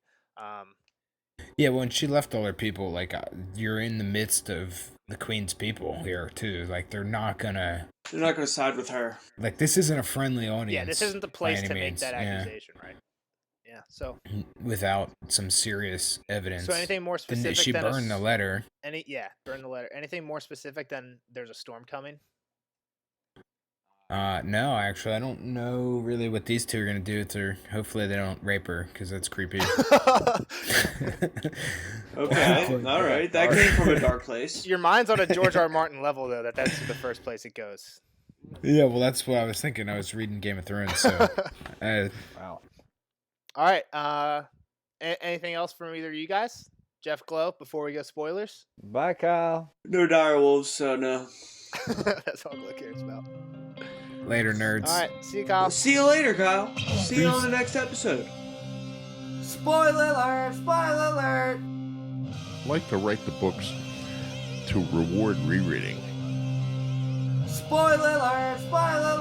Yeah, when she left all her people, you're in the midst of the queen's people here too. They're not gonna
side with her.
This isn't a friendly audience.
Yeah, this isn't the place to make
means.
that accusation, right? Yeah. So
without some serious evidence.
So anything more specific?
She burned the letter.
Burn the letter. Anything more specific than there's a storm coming?
No, actually, I don't know really what these two are gonna do to her. Hopefully, they don't rape her because that's creepy.
Okay, all right, that came from a dark place.
Your mind's on a George R. Martin level, though. That's the first place it goes.
Yeah, well, that's what I was thinking. I was reading Game of Thrones, so.
Wow. All right. Anything else from either of you guys, Jeff, Glow? Before we go spoilers.
Bye, Kyle.
No dire wolves, so no.
That's all Glow cares about.
Later, nerds.
All right. See you, Kyle.
See you later, Kyle. See you on the next episode.
Spoiler alert! Spoiler alert!
I like to write the books to reward rereading.
Spoiler alert! Spoiler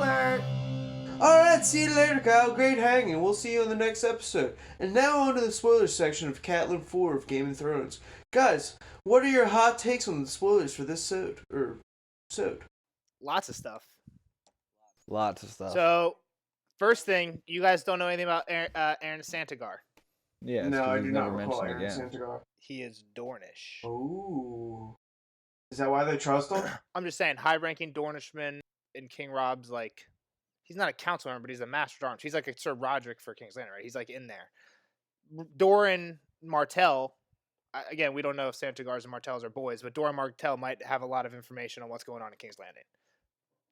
right, see you later, Kyle. Great hanging. We'll see you in the next episode. And now on to the spoilers section of Catelyn 4 of Game of Thrones. Guys, what are your hot takes on the spoilers for this sode?
Lots of stuff.
Lots of stuff.
So, first thing, you guys don't know anything about Aaron Santagar.
Yeah,
no, I do not
never
recall
mentioned
Aaron
again.
Santagar.
He is Dornish.
Oh. Is that why they trust him?
I'm just saying, high-ranking Dornishman in King Rob's, like, he's not a council member, but he's a master of arms. He's like a Sir Roderick for King's Landing, right? He's like in there. Doran Martell, again, we don't know if Santagars and Martells are boys, but Doran Martell might have a lot of information on what's going on in King's Landing.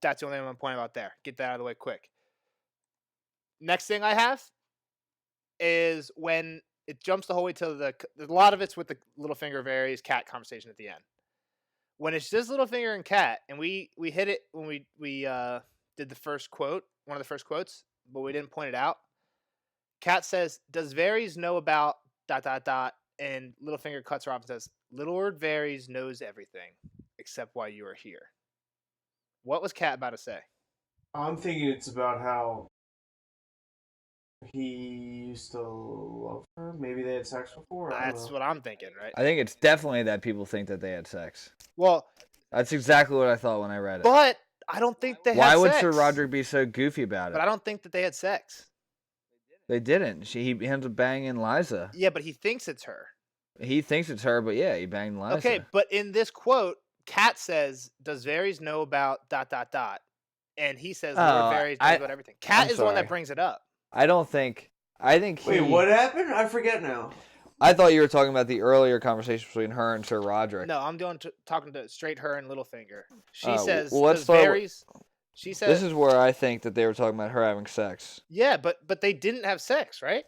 That's the only thing I'm going to point about there. Get that out of the way quick. Next thing I have is when it jumps the whole way to a lot of it's with the Littlefinger Varys Cat conversation at the end. When it's just Littlefinger and Cat, and we hit it when we did the first quote, one of the first quotes, but we didn't point it out. Cat says, "Does Varys know about ... And Littlefinger cuts her off and says, "Lord Varys knows everything except why you are here." What was Cat about to say?
I'm thinking it's about how he used to love her. Maybe they had sex before.
That's what I'm thinking, right?
I think it's definitely that people think that they had sex.
Well,
that's exactly what I thought when I read it.
But I don't think they had
sex. Why would
sex.
Sir Roderick be so goofy about it?
But I don't think that they had sex.
They didn't. He ends up banging Liza.
Yeah, but he thinks it's her.
He thinks it's her, but yeah, he banged Liza.
Okay, but in this quote, Cat says, "Does Varys know about ... And he says, "Lord Varys knows about everything." Cat is the one that brings it up.
I think
Wait, what happened? I forget now.
I thought you were talking about the earlier conversation between her and Sir Roderick.
No, I'm talking to straight her and Littlefinger. She says,
well,
"Does Varys..." She says,
"This is where I think that they were talking about her having sex."
Yeah, but they didn't have sex, right?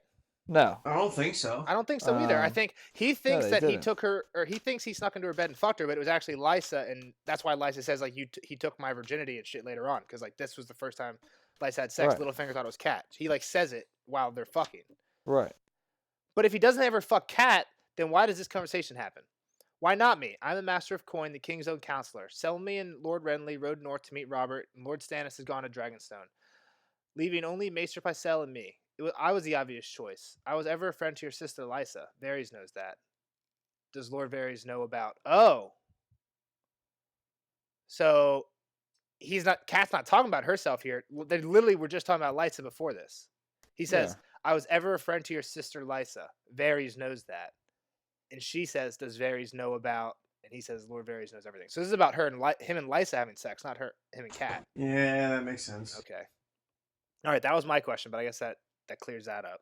No,
I don't think so.
I don't think so either. I think he thinks that
didn't.
he took her, or he thinks he snuck into her bed and fucked her, but it was actually Lysa, and that's why Lysa says like he took my virginity and shit later on, because like this was the first time Lysa had sex.
Right.
Littlefinger thought it was Cat. He like says it while they're fucking.
Right.
But if he doesn't ever fuck Cat, then why does this conversation happen? Why not me? I'm the master of coin, the king's own counselor. Selmy and Lord Renly rode north to meet Robert, and Lord Stannis has gone to Dragonstone, leaving only Maester Pycelle and me. I was the obvious choice. I was ever a friend to your sister Lysa. Varys knows that. Does Lord Varys know about... Oh. So, Cat's not talking about herself here. They literally were just talking about Lysa before this. He says, I was ever a friend to your sister Lysa. Varys knows that. And she says, does Varys know about... And he says, Lord Varys knows everything. So this is about her and him and Lysa having sex, not him and Cat.
Yeah, that makes sense.
Okay. All right, that was my question, but I guess that clears that up.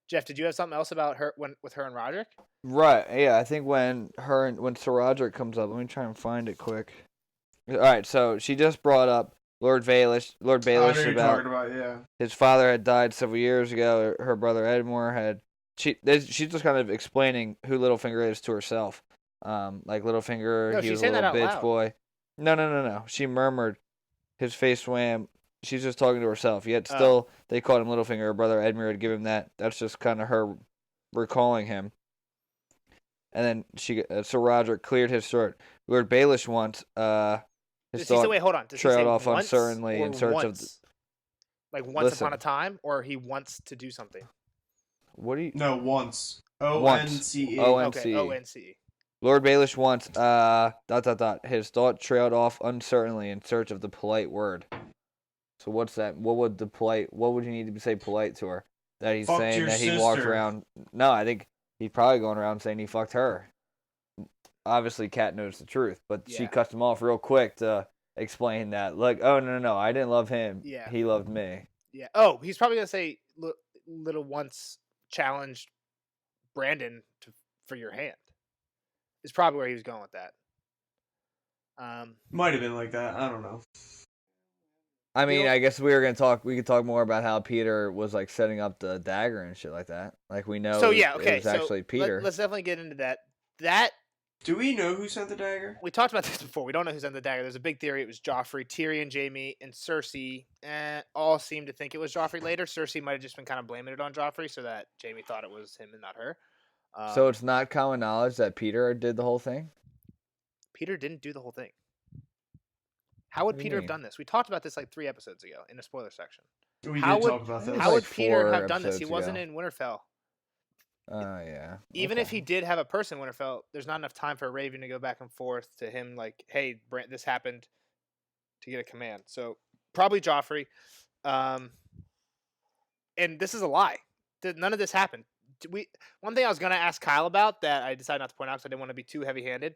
Jeff, did you have something else about her with her and Roderick?
Right. Yeah, I think when Sir Roderick comes up, let me try and find it quick. All right, so she just brought up Lord Baelish about his father had died several years ago. Her brother Edmure had. She's just kind of explaining who Littlefinger is to herself. Like Littlefinger, he was a little bitch boy. No. She murmured. His face swam. She's just talking to herself. Yet still, they called him Littlefinger. Her brother Edmure had given him that. That's just kind of her recalling him. And then Sir Roderick cleared his throat. Lord Baelish once, his thought
wait, hold on.
trailed off uncertainly in search of...
Like once upon a time, or he wants to do something?
What do you...
No, once. O-N-C-E.
Okay, O-N-C-E.
Lord Baelish once, ... His thought trailed off uncertainly in search of the polite word. So what's that? What would you need to say polite to her? That he's saying that he walked around... No, I think he's probably going around saying he fucked her. Obviously, Cat knows the truth, but she cuts him off real quick to explain that. Like, oh, no, I didn't love him.
Yeah.
He loved me.
Yeah. Oh, he's probably going to say Little once challenged Brandon for your hand. Is probably where he was going with that.
Might have been like that. I don't know.
I mean, I guess we could talk more about how Peter was like setting up the dagger and shit like that. Like we know it was actually Peter.
Let's definitely get into that.
Do we know who sent the dagger?
We talked about this before. We don't know who sent the dagger. There's a big theory it was Joffrey. Tyrion, Jaime, and Cersei all seem to think it was Joffrey later. Cersei might have just been kind of blaming it on Joffrey so that Jaime thought it was him and not her.
So it's not common knowledge that Peter did the whole thing?
Peter didn't do the whole thing. How would Peter have done this? We talked about this like 3 episodes ago in the spoiler section.
We
How
did
would-
talk about this.
How
like
would Peter
4
have done this? He
episodes
wasn't
ago.
in Winterfell.
Oh yeah.
Even if
Okay.
he did have a person in Winterfell, there's not enough time for Raven to go back and forth to him like, hey, Brent, this happened, to get a command. So probably Joffrey. And this is a lie. None of this happened. One thing I was gonna ask Kyle about that I decided not to point out because I didn't want to be too heavy-handed.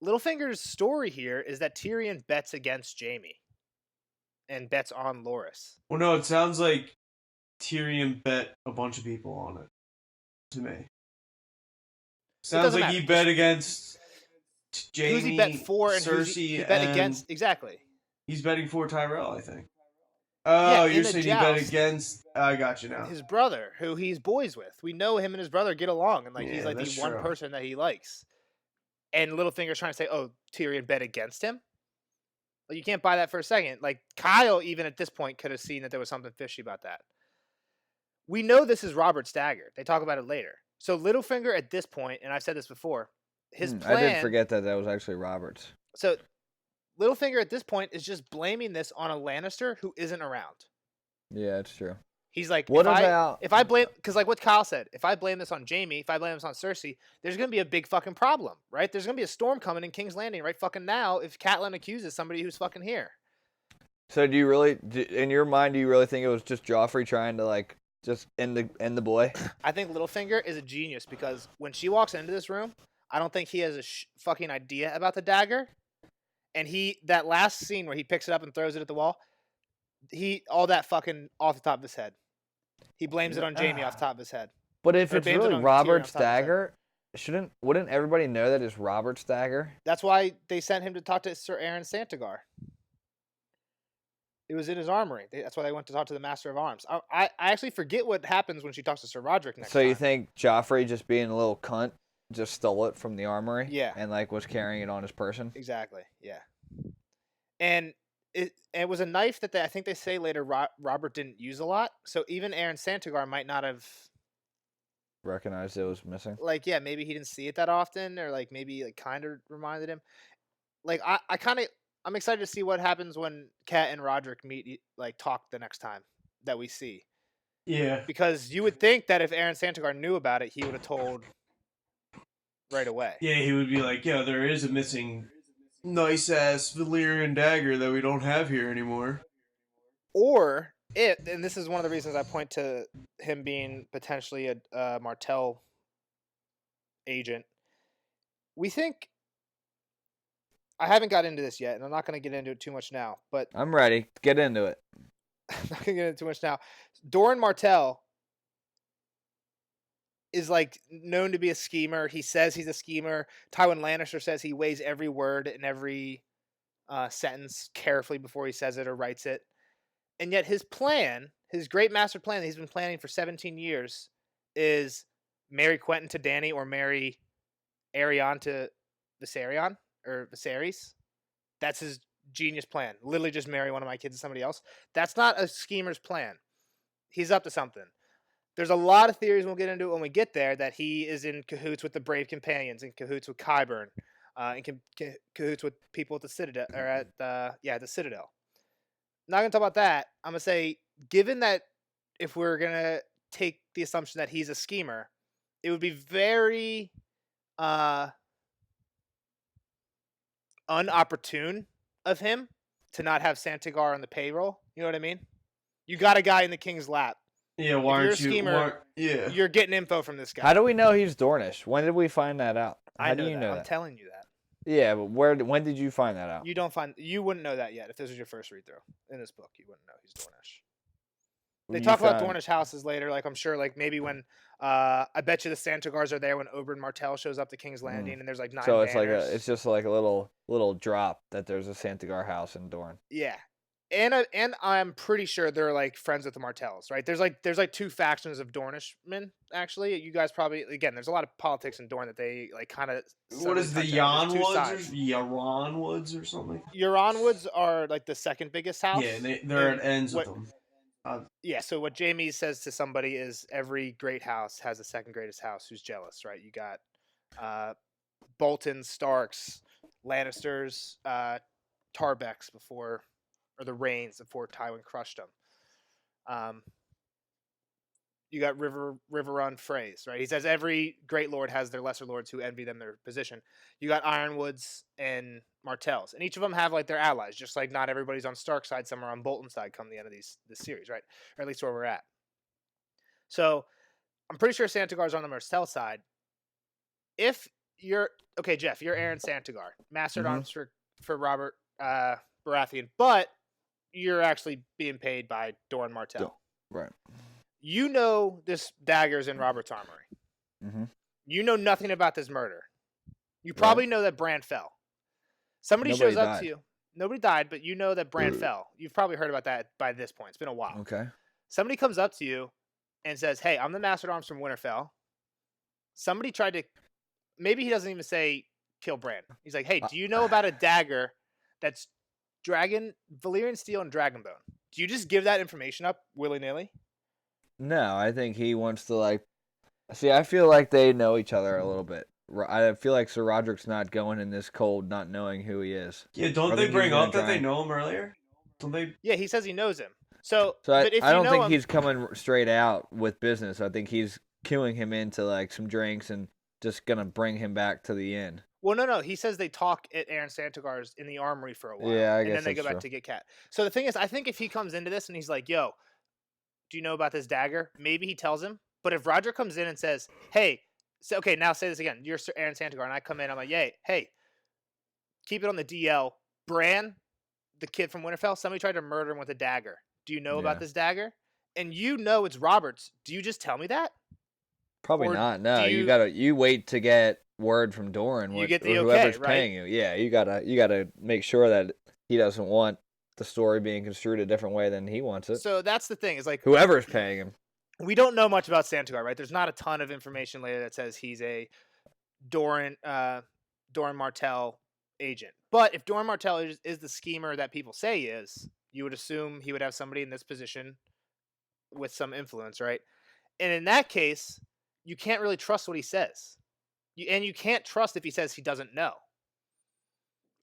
Littlefinger's story here is that Tyrion bets against Jaime and bets on Loras.
Well, no, it sounds like Tyrion bet a bunch of people on it. To me, sounds
doesn't
like he
matter.
bet against Jaime,
Who's he bet for and
Cersei,
who's he bet
and
against? Exactly.
he's betting for Tyrell, I think. Oh,
in
you're
the
saying he bet
joust,
against? I got you now.
his brother, who he's boys with. We know him and his brother get along, and he's
Yeah,
like the
that's
one
true.
person that he likes. And Littlefinger's trying to say, "Oh, Tyrion bet against him." Like, you can't buy that for a second. Like, Kyle, even at this point, could have seen that there was something fishy about that. We know this is Robert's dagger. They talk about it later. So Littlefinger at this point, and I've said this before, his plan.
I did forget that was actually Robert's.
So Littlefinger at this point is just blaming this on a Lannister who isn't around.
Yeah, it's true.
He's like,
What
if I blame, because like what Kyle said, if I blame this on Jaime, if I blame this on Cersei, there's gonna be a big fucking problem, right? There's gonna be a storm coming in King's Landing right fucking now if Catelyn accuses somebody who's fucking here.
So do you really, in your mind, do you really think it was just Joffrey trying to like just end the boy?
I think Littlefinger is a genius because when she walks into this room, I don't think he has a fucking idea about the dagger. And that last scene where he picks it up and throws it at the wall, all that fucking off the top of his head. He blames it on Jaime off the top of his head.
But if
Or
it's
blames it
really
on Tyrion
Robert's
off the top of his head.
dagger, wouldn't everybody know that it's Robert's dagger?
That's why they sent him to talk to Sir Aaron Santagar. It was in his armory. That's why they went to talk to the Master of Arms. I actually forget what happens when she talks to Sir Roderick next
So
time.
you think Joffrey, just being a little cunt, just stole it from the armory?
Yeah.
And like was carrying it on his person?
Exactly. Yeah. And it was a knife that I think they say later Robert didn't use a lot. So even Aaron Santagar might not have
Recognized it was missing.
like, yeah, maybe he didn't see it that often, or like maybe like kind of reminded him. Like I'm excited to see what happens when Kat and Roderick meet, like talk the next time that we see.
Yeah.
Because you would think that if Aaron Santagar knew about it, he would have told right away.
Yeah, he would be like, yeah, there is a missing nice-ass Valyrian dagger that we don't have here anymore.
Or and this is one of the reasons I point to him being potentially a Martell agent. We think, I haven't got into this yet, and I'm not going to get into it too much now, but
I'm ready. Get into it.
I'm not going to get into it too much now. Doran Martell is like known to be a schemer. He says he's a schemer. Tywin Lannister says he weighs every word and every sentence carefully before he says it or writes it. And yet his plan, his great master plan that he's been planning for 17 years is marry Quentin to Dany or marry Aerion to Viserion or Viserys. That's his genius plan. Literally just marry one of my kids to somebody else. That's not a schemer's plan. He's up to something. There's a lot of theories we'll get into when we get there that he is in cahoots with the Brave Companions, in cahoots with Qyburn, in cahoots with people at the Citadel, or at the Citadel. Not gonna talk about that. I'm gonna say, given that if we're gonna take the assumption that he's a schemer, it would be very unopportune of him to not have Santagar on the payroll. You know what I mean? You got a guy in the king's lap.
Yeah, why
If you're a
aren't you?
schemer,
Yeah.
You're getting info from this guy.
How do we know he's Dornish? When did we find that out?
I
How
know
do you
that.
know
I'm
that?
telling you that.
Yeah, but when did you find that out?
You wouldn't know that yet if this was your first read through in this book. You wouldn't know he's Dornish. They
When you
talk about
found-
Dornish houses later. Like I'm sure, like maybe when I bet you the Santagars are there when Oberyn Martell shows up to King's Landing, and there's like 9
So it's
banners.
it's just like a little drop that there's a Santagar house in Dorne.
Yeah, and I'm pretty sure they're like friends with the Martells, right? There's like 2 factions of Dornishmen. Actually, you guys probably there's a lot of politics in Dorne that they like kind of.
What is the Yaron Woods or something?
Euron Woods are like the second biggest house.
Yeah, they're
and
at ends
what-
with them.
Yeah, so what Jaime says to somebody is every great house has a second greatest house who's jealous, right? You got Bolton, Starks, Lannisters, Tarbecks before, or the Rains before Tywin crushed them. You got Riverrun Freys, right? He says every great lord has their lesser lords who envy them their position. You got Ironwoods and Martells, and each of them have like their allies. Just like not everybody's on Stark's side, some are on Bolton's side. Come the end of this series, right? Or at least where we're at. So I'm pretty sure Santagar's on the Martell side. If you're okay, Jeff, you're Aaron Santagar, Master at Arms for Robert Baratheon, but you're actually being paid by Doran Martell.
Right. You
know this dagger's in Robert's armory.
Mm-hmm.
You know nothing about this murder. You probably know that Bran fell. Nobody shows up to you. Nobody died, but you know that Bran fell. You've probably heard about that by this point. It's been a while.
Okay.
Somebody comes up to you and says, hey, I'm the Master at Arms from Winterfell. Somebody tried to... Maybe he doesn't even say kill Bran. He's like, hey, do you know about a dagger that's Valyrian steel and dragonbone? Do you just give that information up willy-nilly?
No, I think he wants to, like... See, I feel like they know each other a little bit. I feel like Sir Roderick's not going in this cold not knowing who he is.
Yeah, don't they bring up that they know him earlier? Don't they?
Yeah, he says he knows him. So
I don't think he's coming straight out with business. I think he's queuing him into, like, some drinks and just going to bring him back to the inn.
Well, no. He says they talk at Aaron Santagar's in the armory for a while.
Yeah, I guess
and then they go back
true.
to get Cat. So the thing is, I think if he comes into this and he's like, yo, do you know about this dagger? Maybe he tells him. But if Roger comes in and says, hey, okay, now say this again. You're Sir Aaron Santagar. And I come in, I'm like, hey, keep it on the DL. Bran, the kid from Winterfell, somebody tried to murder him with a dagger. Do you know about this dagger? And you know it's Robert's. Do you just tell me that?
Probably not. No, you wait to get word from Doran.
You get the
whoever's
okay,
paying you. Yeah, you gotta make sure that he doesn't want the story being construed a different way than he wants it.
So that's the thing. Is like
whoever's paying him.
We don't know much about Santagar, right? There's not a ton of information later that says he's a Doran Martell agent. But if Doran Martell is the schemer that people say he is, you would assume he would have somebody in this position with some influence, right? And in that case, you can't really trust what he says. You can't trust if he says he doesn't know.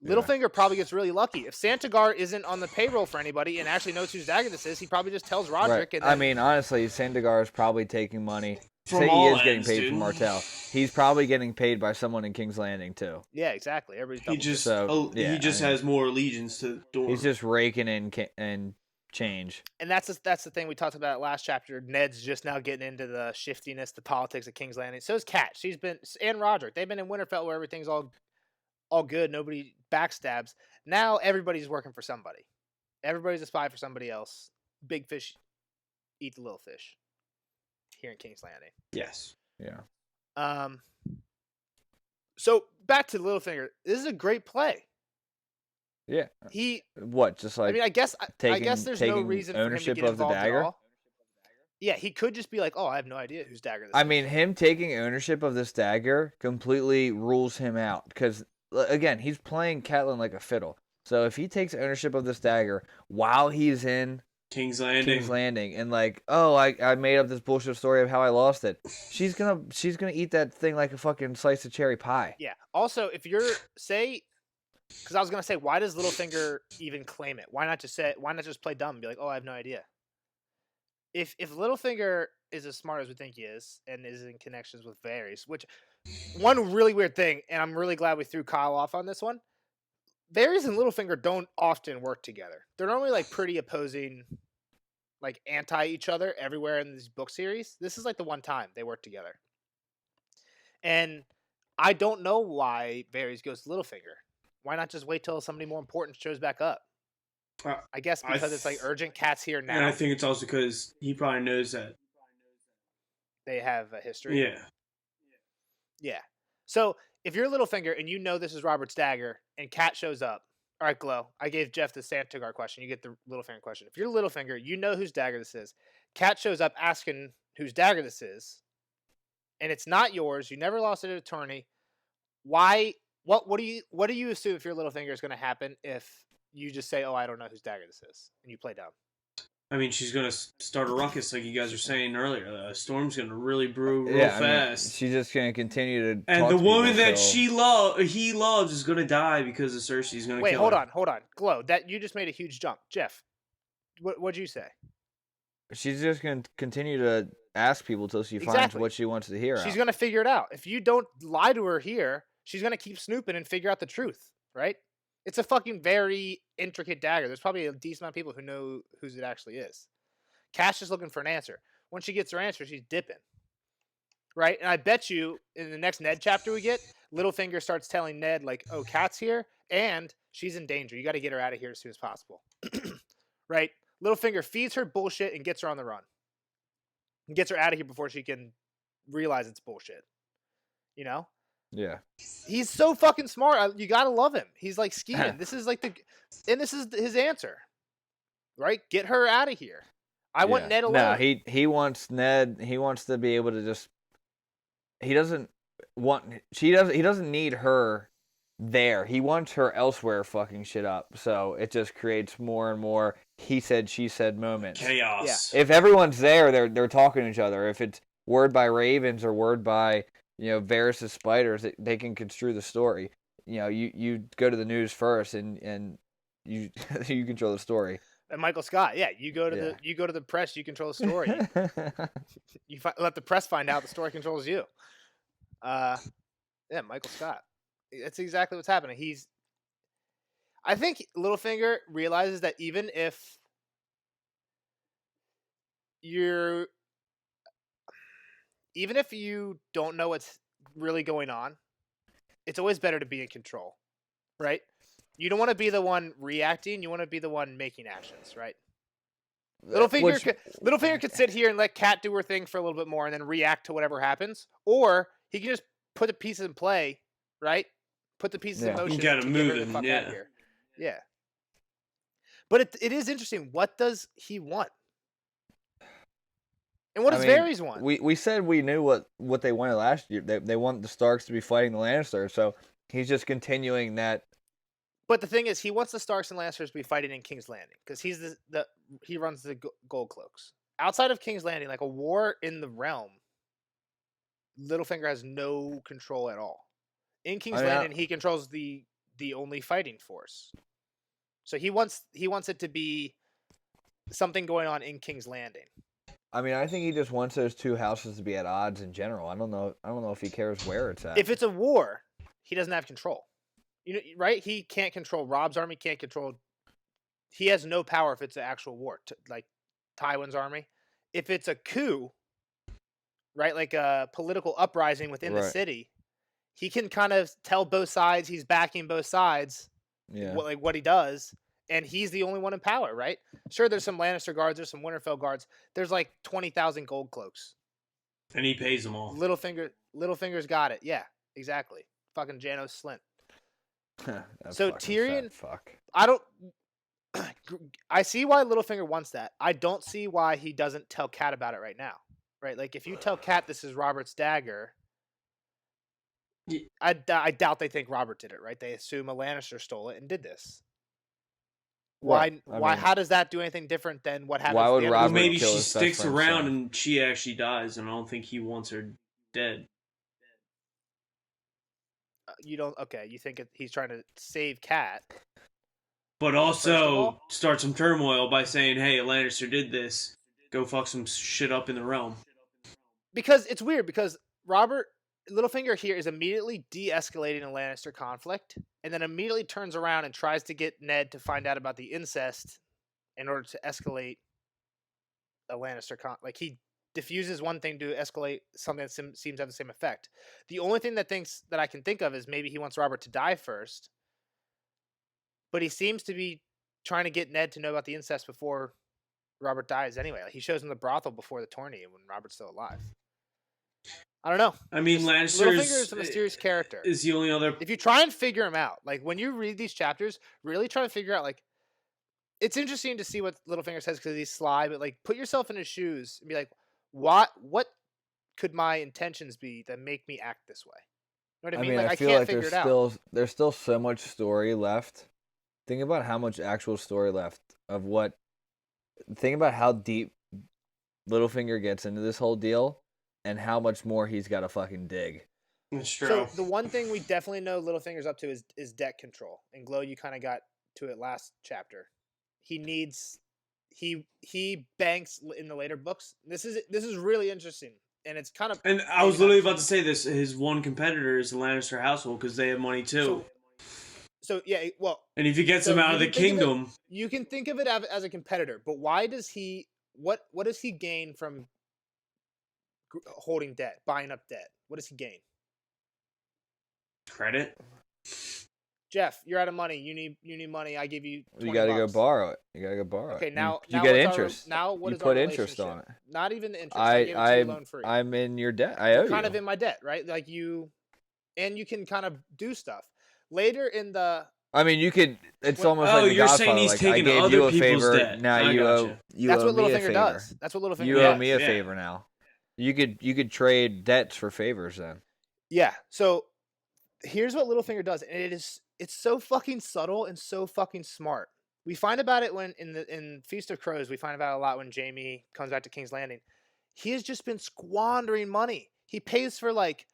Littlefinger probably gets really lucky. If Santagar isn't on the payroll for anybody and actually knows whose dagger this is, he probably just tells Roderick.
Right.
And then...
I mean, honestly, Santagar is probably taking money.
From
Say he
all
is getting
ends,
paid
dude.
from Martell. He's probably getting paid by someone in King's Landing too.
Yeah, exactly. Everybody's
He just has more allegiance to Doran.
He's just raking in and change.
And that's the thing we talked about last chapter. Ned's just now getting into the shiftiness, the politics of King's Landing. So is Kat. And Roderick. They've been in Winterfell where everything's all good. Nobody backstabs. Now everybody's working for somebody. Everybody's a spy for somebody else. Big fish eat the little fish. Here in King's Landing.
Yes.
Yeah.
So back to Littlefinger. This is a great play.
Yeah. Just like
I guess there's no reason for him to
ownership
get
of the
involved
dagger.
at all. Yeah, he could just be like, "Oh, I have no idea whose dagger this is."
I mean, him taking ownership of this dagger completely rules him out because, again, he's playing Catelyn like a fiddle. So if he takes ownership of this dagger while he's in
King's Landing
and like, oh, I made up this bullshit story of how I lost it, she's gonna eat that thing like a fucking slice of cherry pie.
Yeah. Also, if you're because I was gonna say, why does Littlefinger even claim it? Why not just play dumb and be like, oh, I have no idea. If Littlefinger is as smart as we think he is and is in connections with Varys, which one really weird thing, and I'm really glad we threw Kyle off on this one. Varys and Littlefinger don't often work together. They're normally like pretty opposing, like anti each other everywhere in these book series. This is like the one time they work together. And I don't know why Varys goes to Littlefinger. Why not just wait till somebody more important shows back up? I guess because it's like urgent. Cat's here now.
And I think it's also because he probably knows that
they have a history.
Yeah.
So if you're Littlefinger and you know this is Robert's dagger and Cat shows up, all right, Glow, I gave Jeff the Santagar question. You get the Littlefinger question. If you're Littlefinger, you know whose dagger this is. Cat shows up asking whose dagger this is, and it's not yours. You never lost it at attorney. Why? What do you assume if you're Littlefinger is going to happen if you just say, oh, I don't know whose dagger this is, and you play dumb?
I mean, she's going to start a ruckus like you guys were saying earlier. The storm's going to really brew real fast.
She's just going to continue to
and
talk
the
to
woman
people,
that he loves is going to die because of Cersei's going to kill her.
Wait, hold on. Glow, that you just made a huge jump. Jeff, what'd you say?
She's just gonna continue to ask people till she finds what she wants to hear.
She's gonna figure it out. If you don't lie to her here, she's gonna keep snooping and figure out the truth, right? It's a fucking very intricate dagger. There's probably a decent amount of people who know whose it actually is. Cash is looking for an answer. When she gets her answer, she's dipping. Right? And I bet you in the next Ned chapter we get, Littlefinger starts telling Ned, like, oh, Kat's here, and she's in danger. You got to get her out of here as soon as possible. Right? Littlefinger feeds her bullshit and gets her on the run. And gets her out of here before she can realize it's bullshit. You know?
Yeah.
He's so fucking smart. You got to love him. He's like scheming. This is like and this is his answer. Right? Get her out of here. I want Ned alone.
No, he wants Ned. He wants to be able to just. He doesn't need her there. He wants her elsewhere fucking shit up. So it just creates more and more he said, she said moments.
Chaos.
Yeah. If everyone's there, they're talking to each other. If it's word by ravens or word by, Varys' spiders, they can construe the story. You go to the news first and you you control the story.
And Michael Scott, you go to the press, you control the story. You let the press find out the story controls you. Michael Scott. That's exactly what's happening. I think Littlefinger realizes that even if you don't know what's really going on, it's always better to be in control, right? You don't want to be the one reacting. You want to be the one making actions, right? Littlefinger could sit here and let Kat do her thing for a little bit more and then react to whatever happens. Or he can just put the pieces in play, right? Put the pieces in motion.
You gotta move them,
out of here. Yeah. But it is interesting. What does he want? And what does Varys want?
We said we knew what they wanted last year. They want the Starks to be fighting the Lannisters, so he's just continuing that.
But the thing is, he wants the Starks and Lannisters to be fighting in King's Landing because he's he runs the Gold Cloaks. Outside of King's Landing, like a war in the realm, Littlefinger has no control at all. In King's Landing, he controls the only fighting force. So he wants it to be something going on in King's Landing.
I think he just wants those two houses to be at odds in general. I don't know if he cares where it's at.
If it's a war, he doesn't have control. Right? He can't control Rob's army. Can't control. He has no power if it's an actual war, like Tywin's army. If it's a coup, right, like a political uprising within the city, he can kind of tell both sides he's backing both sides.
Yeah.
What he does, and he's the only one in power, right? Sure, there's some Lannister guards, there's some Winterfell guards. There's like 20,000 gold cloaks,
and he pays them all.
Littlefinger's got it. Yeah, exactly. Fucking Janos Slint. So Tyrion, I see why Littlefinger wants that. I don't see why he doesn't tell Kat about it right now. Right? Like if you tell Kat this is Robert's dagger, I doubt they think Robert did it, right? They assume a Lannister stole it and did this. Why? How does that do anything different than what happened?
Why would Robert
maybe
kill
she
his
sticks
best
around
son?
and she actually dies, and I don't think he wants her dead.
You don't. Okay, you think he's trying to save Kat,
but also start some turmoil by saying, "Hey, a Lannister did this. Go fuck some shit up in the realm."
Because it's weird. Because Littlefinger here is immediately de-escalating a Lannister conflict, and then immediately turns around and tries to get Ned to find out about the incest in order to escalate a Lannister like he diffuses one thing to escalate something that seems to have the same effect. The only thing that I can think of is maybe he wants Robert to die first, but he seems to be trying to get Ned to know about the incest before Robert dies anyway. Like he shows him the brothel before the tourney when Robert's still alive. I don't know.
Lannister
is a mysterious character.
Is the only other.
If you try and figure him out, like when you read these chapters, really try to figure out, like, it's interesting to see what Littlefinger says because he's sly, but like put yourself in his shoes and be like, what could my intentions be that make me act this way? You know what I mean? Like, I
feel
can't
like
figure it out.
There's still so much story left. Think about how much actual story left of what. Think about how deep Littlefinger gets into this whole deal, and how much more he's got to fucking dig.
It's true.
So the one thing we definitely know Littlefinger's up to is debt control. And Glow, you kind of got to it last chapter. He needs he banks in the later books. This is really interesting, and it's kind of.
And I was literally about to say this. His one competitor is the Lannister household because they have money too.
So yeah, well.
And if he gets him out of the kingdom,
you can think of it as a competitor. But why does he? What does he gain from holding debt, buying up debt? What does he gain?
Credit.
Jeff, you're out of money. You need money. I give you. $20.
You got to go borrow it. You got to go borrow
Okay,
it.
now
you
now
get
what's
interest.
Now what
you
is
put
our
interest on it.
Not even the interest. I gave it to you loan free.
I'm in your debt. I owe you.
Kind of in my debt, right? Like you can kind of do stuff later in the.
I mean, you could. It's almost
oh,
like the
you're
Godfather.
saying he's
like,
taking
I gave
other
you a
people's
favor.
debt.
Now
I
you
gotcha.
owe
what
me a
Littlefinger
favor.
does. That's what Littlefinger
You
does.
owe me a favor now. You could trade debts for favors then.
Yeah. So here's what Littlefinger does, and it's so fucking subtle and so fucking smart. We find about it when in Feast of Crows. We find about it a lot when Jaime comes back to King's Landing. He has just been squandering money. He pays for like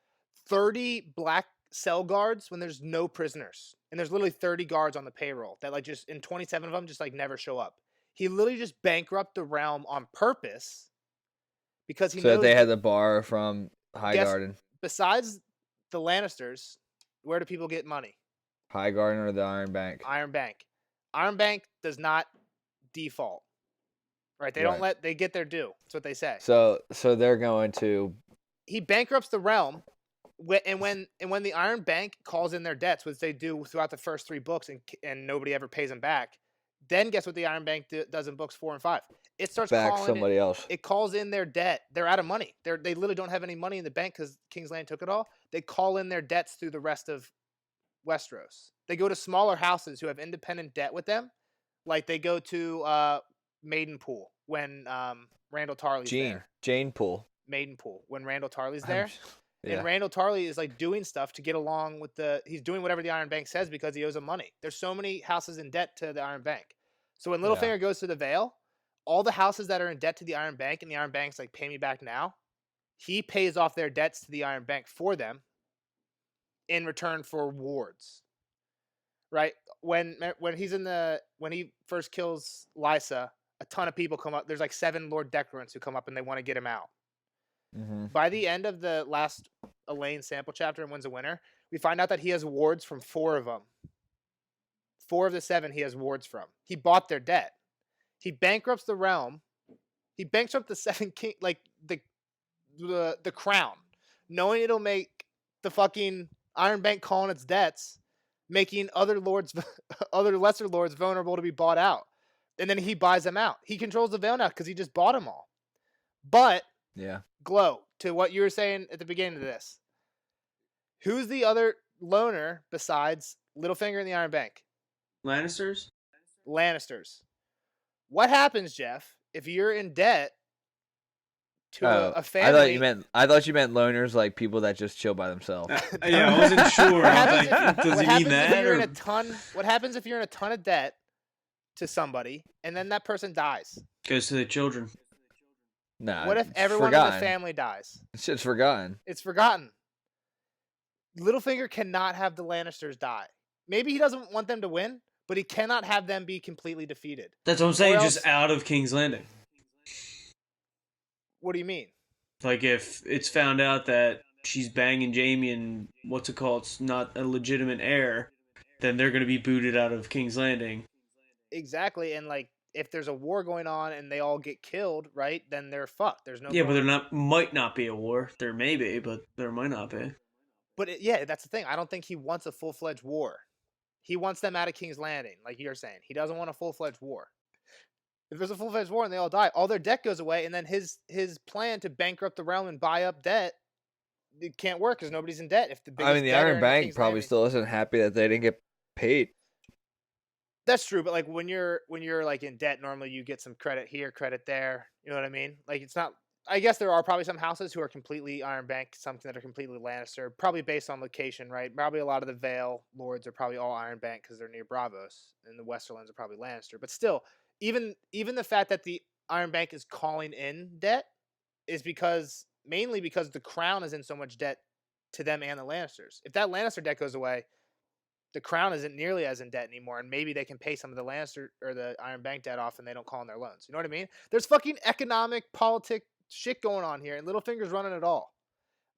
30 black cell guards when there's no prisoners, and there's literally 30 guards on the payroll that like just in 27 of them just like never show up. He literally just bankrupt the realm on purpose because he knows
that they had to borrow from Highgarden.
Besides the Lannisters, where do people get money?
Highgarden or the Iron Bank?
Iron Bank. Iron Bank does not default. Right? They get their due. That's what they say.
So they're going to.
He bankrupts the realm, and when the Iron Bank calls in their debts, which they do throughout the first 3 books, and nobody ever pays them back, then guess what the Iron Bank does in books 4 and 5? It starts
back
calling
somebody else.
It calls in their debt. They're out of money. They literally don't have any money in the bank because King's Landing took it all. They call in their debts through the rest of Westeros. They go to smaller houses who have independent debt with them, like they go to Maidenpool when Randall Tarley's there.
Jane Pool.
Maidenpool when Randall Tarley's there.
Yeah.
And Randall Tarley is like doing stuff to get along with he's doing whatever the Iron Bank says because he owes them money. There's so many houses in debt to the Iron Bank. So when Littlefinger goes to the Vale, all the houses that are in debt to the Iron Bank and the Iron Bank's like, pay me back now, he pays off their debts to the Iron Bank for them in return for wards. Right? When he first kills Lysa, a ton of people come up. There's like 7 Lord Declarants who come up and they want to get him out.
Mm-hmm.
By the end of the last Elaine sample chapter in Winds of Winter, we find out that he has wards from 4 of them. 4 of the 7 he has wards from. He bought their debt. He bankrupts the realm. He bankrupts the 7 king, like the crown, knowing it'll make the fucking Iron Bank calling its debts, making other lesser lords vulnerable to be bought out. And then he buys them out. He controls the Vale now because he just bought them all. But Glow, to what you were saying at the beginning of this, who's the other loner besides Littlefinger and the Iron Bank?
Lannisters.
What happens, Jeff, if you're in debt to a family?
I thought you meant loners, like people that just chill by themselves.
Yeah, I wasn't sure. I was like, does he mean that?
What happens if you're in a ton of debt to somebody and then that person dies?
Goes to the children.
Nah,
what if everyone in the family dies?
It's just forgotten.
It's forgotten. Littlefinger cannot have the Lannisters die. Maybe he doesn't want them to win, but he cannot have them be completely defeated.
That's what I'm saying, just out of King's Landing.
What do you mean?
Like if it's found out that she's banging Jaime and it's not a legitimate heir, then they're going to be booted out of King's Landing.
Exactly, and like if there's a war going on and they all get killed, right? Then they're fucked. There's no.
Yeah, but might not be a war. There may be, but there might not be.
But that's the thing. I don't think he wants a full-fledged war. He wants them out of King's Landing, like you're saying. He doesn't want a full-fledged war. If there's a full-fledged war and they all die, all their debt goes away, and then his plan to bankrupt the realm and buy up debt, it can't work because nobody's in debt. If the
Iron Bank probably still isn't happy that they didn't get paid.
That's true, but like when you're like in debt, normally you get some credit here, credit there. You know what I mean? Like it's not. I guess there are probably some houses who are completely Iron Bank, some that are completely Lannister, probably based on location, right? Probably a lot of the Vale lords are probably all Iron Bank because they're near Bravos, and the Westerlands are probably Lannister. But still, even the fact that the Iron Bank is calling in debt is mainly because the Crown is in so much debt to them and the Lannisters. If that Lannister debt goes away, the Crown isn't nearly as in debt anymore, and maybe they can pay some of the Lannister or the Iron Bank debt off, and they don't call in their loans. You know what I mean? There's fucking economic, politic shit going on here, and Littlefinger's running it all.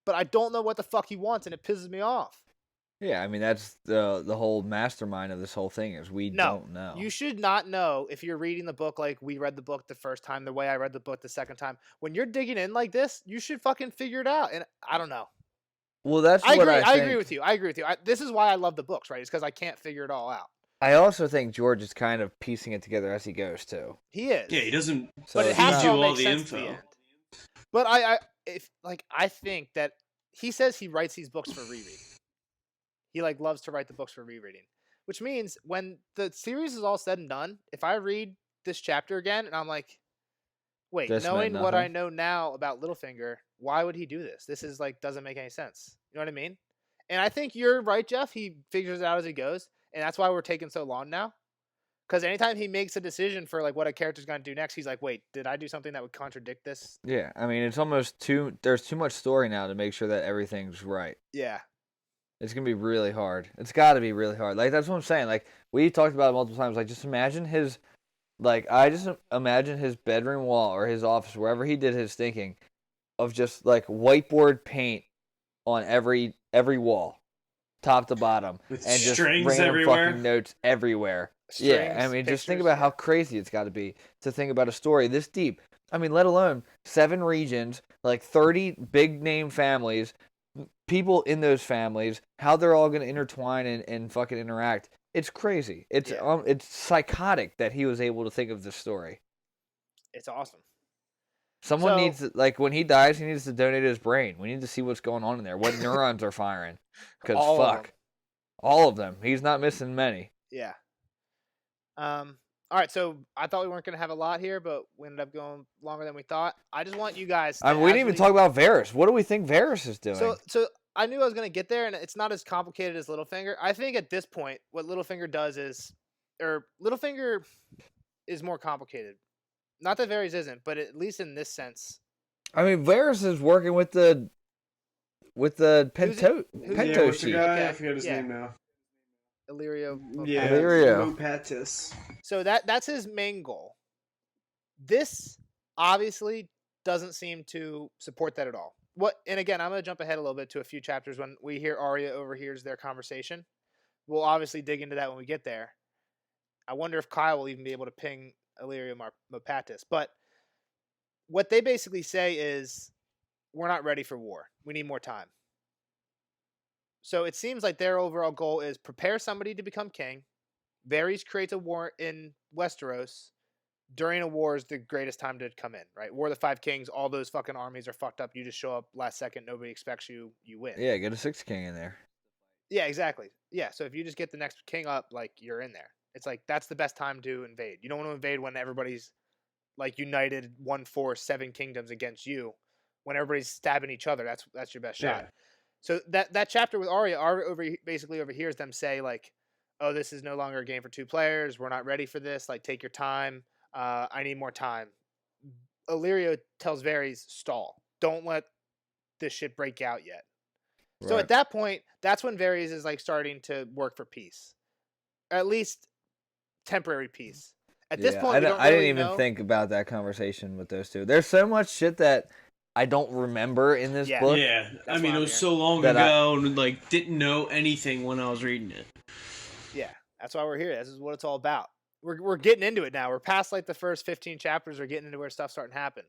But I don't know what the fuck he wants, and it pisses me off.
Yeah, I mean that's the whole mastermind of this whole thing is we don't know.
You should not know if you're reading the book like we read the book the first time, the way I read the book the second time. When you're digging in like this, you should fucking figure it out. And I don't know.
Well, that's
I
what
agree.
I
I agree with you. This is why I love the books, right? It's because I can't figure it all out.
I also think George is kind of piecing it together as he goes too.
He is.
Yeah, he doesn't.
So
But it
it's
has
not-
to all
all
make
the
sense at the
info.
end. But I think that he says he writes these books for rereading. He like loves to write the books for rereading, which means when the series is all said and done, if I read this chapter again and I'm like, wait,
This meant
knowing what I
nothing.
know now about Littlefinger, why would he do this? This is like doesn't make any sense. You know what I mean? And I think you're right, Jeff. He figures it out as he goes, and that's why we're taking so long now. Because anytime he makes a decision for like what a character's gonna do next, he's like, wait, did I do something that would contradict this?
Yeah, I mean it's almost there's too much story now to make sure that everything's right.
Yeah.
It's gonna be really hard. It's got to be really hard. Like that's what I'm saying. Like we talked about it multiple times. Like just imagine I just imagine his bedroom wall or his office, wherever he did his thinking, of just like whiteboard paint on every wall, top to bottom,
With
and just
strings
random
everywhere.
fucking notes everywhere. Yeah, I mean, just think
pictures,
about how crazy it's got to be to think about a story this deep. I mean, let alone 7 regions, like 30 big name families, people in those families, how they're all going to intertwine and fucking interact. It's crazy. It's psychotic that he was able to think of this story.
It's awesome.
Someone
So-
needs to, like when he dies, he needs to donate his brain. We need to see what's going on in there, what neurons are firing. Because
All of
fuck,
them.
all of them. He's not missing many.
Yeah. All right, so I thought we weren't gonna have a lot here, but we ended up going longer than we thought. I just want you guys.
I mean, we didn't even talk about Varys. What do we think Varys is doing?
So I knew I was gonna get there, and it's not as complicated as Littlefinger. I think at this point, what Littlefinger does is, or Littlefinger is more complicated. Not that Varys isn't, but at least in this sense,
I mean, Varys is working with the Pinto
who's-
Yeah, what's the
sheet.
guy?
Okay,
I forget his
yeah.
name now.
Illyrio.
Yeah,
Illyrio.
Mopatis.
So that's his main goal. This obviously doesn't seem to support that at all. And again, I'm going to jump ahead a little bit to a few chapters when we hear Arya overhears their conversation. We'll obviously dig into that when we get there. I wonder if Kyle will even be able to ping Illyrio Mopatis. But what they basically say is, we're not ready for war. We need more time. So it seems like their overall goal is prepare somebody to become king. Varys creates a war in Westeros. During a war is the greatest time to come in, right? War of the Five Kings, all those fucking armies are fucked up. You just show up last second, nobody expects you, you win.
Yeah, get a 6 king in there.
Yeah, exactly. Yeah, so if you just get the next king up, like, you're in there. It's like, that's the best time to invade. You don't want to invade when everybody's, like, united 1 force, 7 kingdoms against you. When everybody's stabbing each other, that's your best shot.
Yeah.
So that chapter with Arya basically overhears them say, like, oh, this is no longer a game for 2 players. We're not ready for this. Like, take your time. I need more time. Illyrio tells Varys, stall. Don't let this shit break out yet. So
Right.
at that point, that's when Varys is like starting to work for peace. Or at least temporary peace. At this
Yeah,
point, we don't
I didn't
really
even
know.
think about that conversation with those two. There's so much shit that I don't remember in this
Yeah.
book.
Yeah, I
That's
mean,
why
it
I'm
was
here.
so long
That
ago, and like didn't know anything when I was reading it.
Yeah, that's why we're here. This is what it's all about. We're getting into it now. We're past like the first 15 chapters. We're getting into where stuff's starting to happen.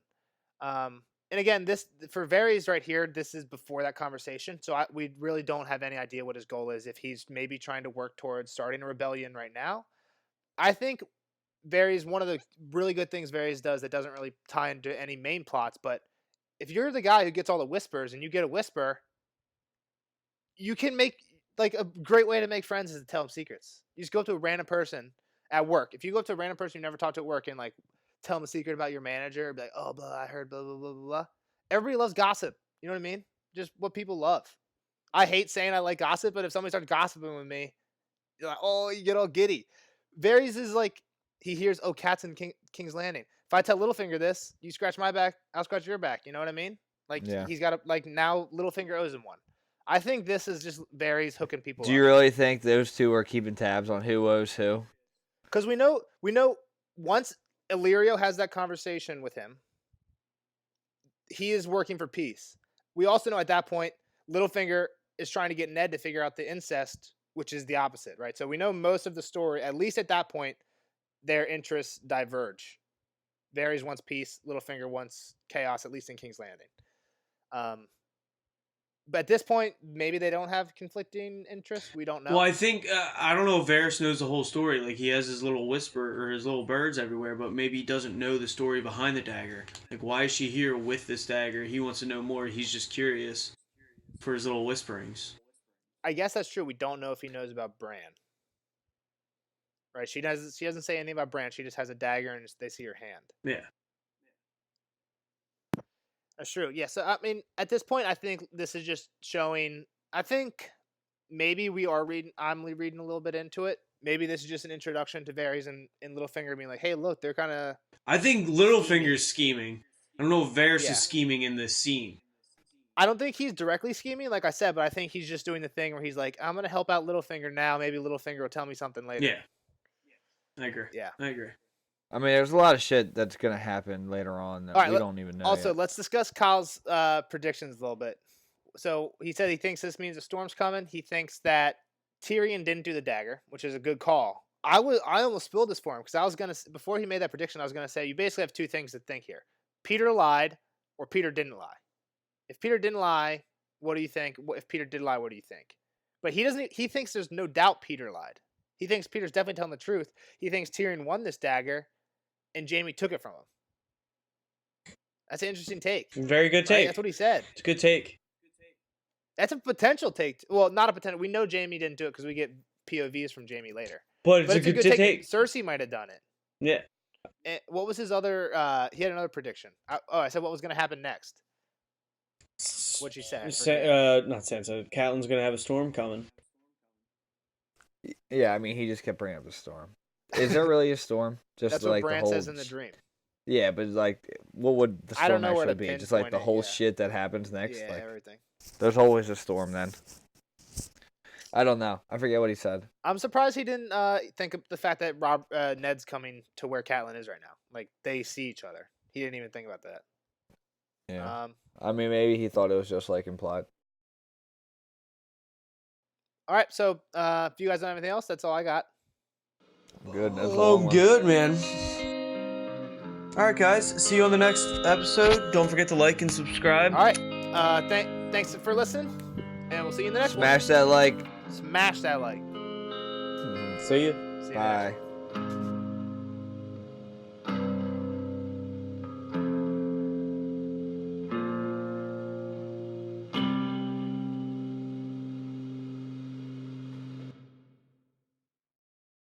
And again, this for Varys right here, this is before that conversation. So we really don't have any idea what his goal is. If he's maybe trying to work towards starting a rebellion right now, I think Varys, one of the really good things Varys does that doesn't really tie into any main plots, but if you're the guy who gets all the whispers and you get a whisper, you can make like a great way to make friends is to tell them secrets. You just go up to a random person at work. If you go up to a random person you never talked to at work and like tell them a secret about your manager, be like, oh, blah, I heard blah, blah, blah, blah, blah. Everybody loves gossip. You know what I mean? Just what people love. I hate saying I like gossip, but if somebody starts gossiping with me, you're like, oh, you get all giddy. Varys is like, he hears, oh, cats in King's Landing. If I tell Littlefinger this, you scratch my back, I'll scratch your back. You know what I mean? Like,
Yeah.
he's got a, like, now Littlefinger owes him one. I think this is just Varys hooking people
Do you
up.
really think those two are keeping tabs on who owes who?
Because we know once Illyrio has that conversation with him, he is working for peace. We also know at that point, Littlefinger is trying to get Ned to figure out the incest, which is the opposite, right? So we know most of the story, at least at that point, their interests diverge. Varys wants peace, Littlefinger wants chaos, at least in King's Landing. But at this point, maybe they don't have conflicting interests. We don't know.
Well, I think I don't know if Varys knows the whole story. Like he has his little whisper or his little birds everywhere, but maybe he doesn't know the story behind the dagger. Like why is she here with this dagger? He wants to know more. He's just curious for his little whisperings.
I guess that's true. We don't know if he knows about Bran. Right? She doesn't say anything about Bran. She just has a dagger and they see her hand.
Yeah.
That's true. Yeah. So I mean, at this point, I think this is just showing. I think maybe I'm reading a little bit into it. Maybe this is just an introduction to Varys and Littlefinger being like, "Hey, look, they're kind of."
I think Littlefinger's scheming. I don't know if Varys is scheming in this scene.
I don't think he's directly scheming, like I said, but I think he's just doing the thing where he's like, "I'm gonna help out Littlefinger now. Maybe Littlefinger will tell me something later."
Yeah. I agree.
Yeah.
I agree.
I mean, there's a lot of shit that's gonna happen later on that we don't even know.
Also,
yet.
let's discuss Kyle's predictions a little bit. So he said he thinks this means a storm's coming. He thinks that Tyrion didn't do the dagger, which is a good call. I almost spilled this for him because I was gonna, before he made that prediction, I was gonna say you basically have two things to think here: Peter lied or Peter didn't lie. If Peter didn't lie, what do you think? If Peter did lie, what do you think? But he doesn't. He thinks there's no doubt Peter lied. He thinks Peter's definitely telling the truth. He thinks Tyrion won this dagger, and Jaime took it from him. That's an interesting take.
Very good take.
Right? That's what he said.
It's a good take.
That's a potential take. Well, not a potential. We know Jaime didn't do it because we get POVs from Jaime later.
But it's a good take.
Cersei might have done it.
Yeah.
And what was his other? He had another prediction. I said what was going to happen next. What'd you say?
Not Sansa. Catelyn's gonna have a storm coming.
Yeah, I mean, he just kept bringing up the storm. Is there really a storm? Just
That's
like
what Bran
the whole...
says in the dream.
Yeah, but like, what would the
I don't
storm
know where
actually
to
be? Just like the
pinpoint
whole
it, yeah.
shit that happens next.
Yeah,
like,
everything.
there's always a storm then. I don't know. I forget what he said.
I'm surprised he didn't think of the fact that Ned's coming to where Catelyn is right now. Like they see each other. He didn't even think about that.
Yeah. I mean, maybe he thought it was just like implied.
All right. So if you guys don't have anything else, that's all I got.
Good.
Oh, good, man. All right, guys. See you on the next episode. Don't forget to like and subscribe.
All right. Thanks for listening, and we'll see you in the next one.
Smash that like.
Smash that like.
See you.
See you
Bye.
next one.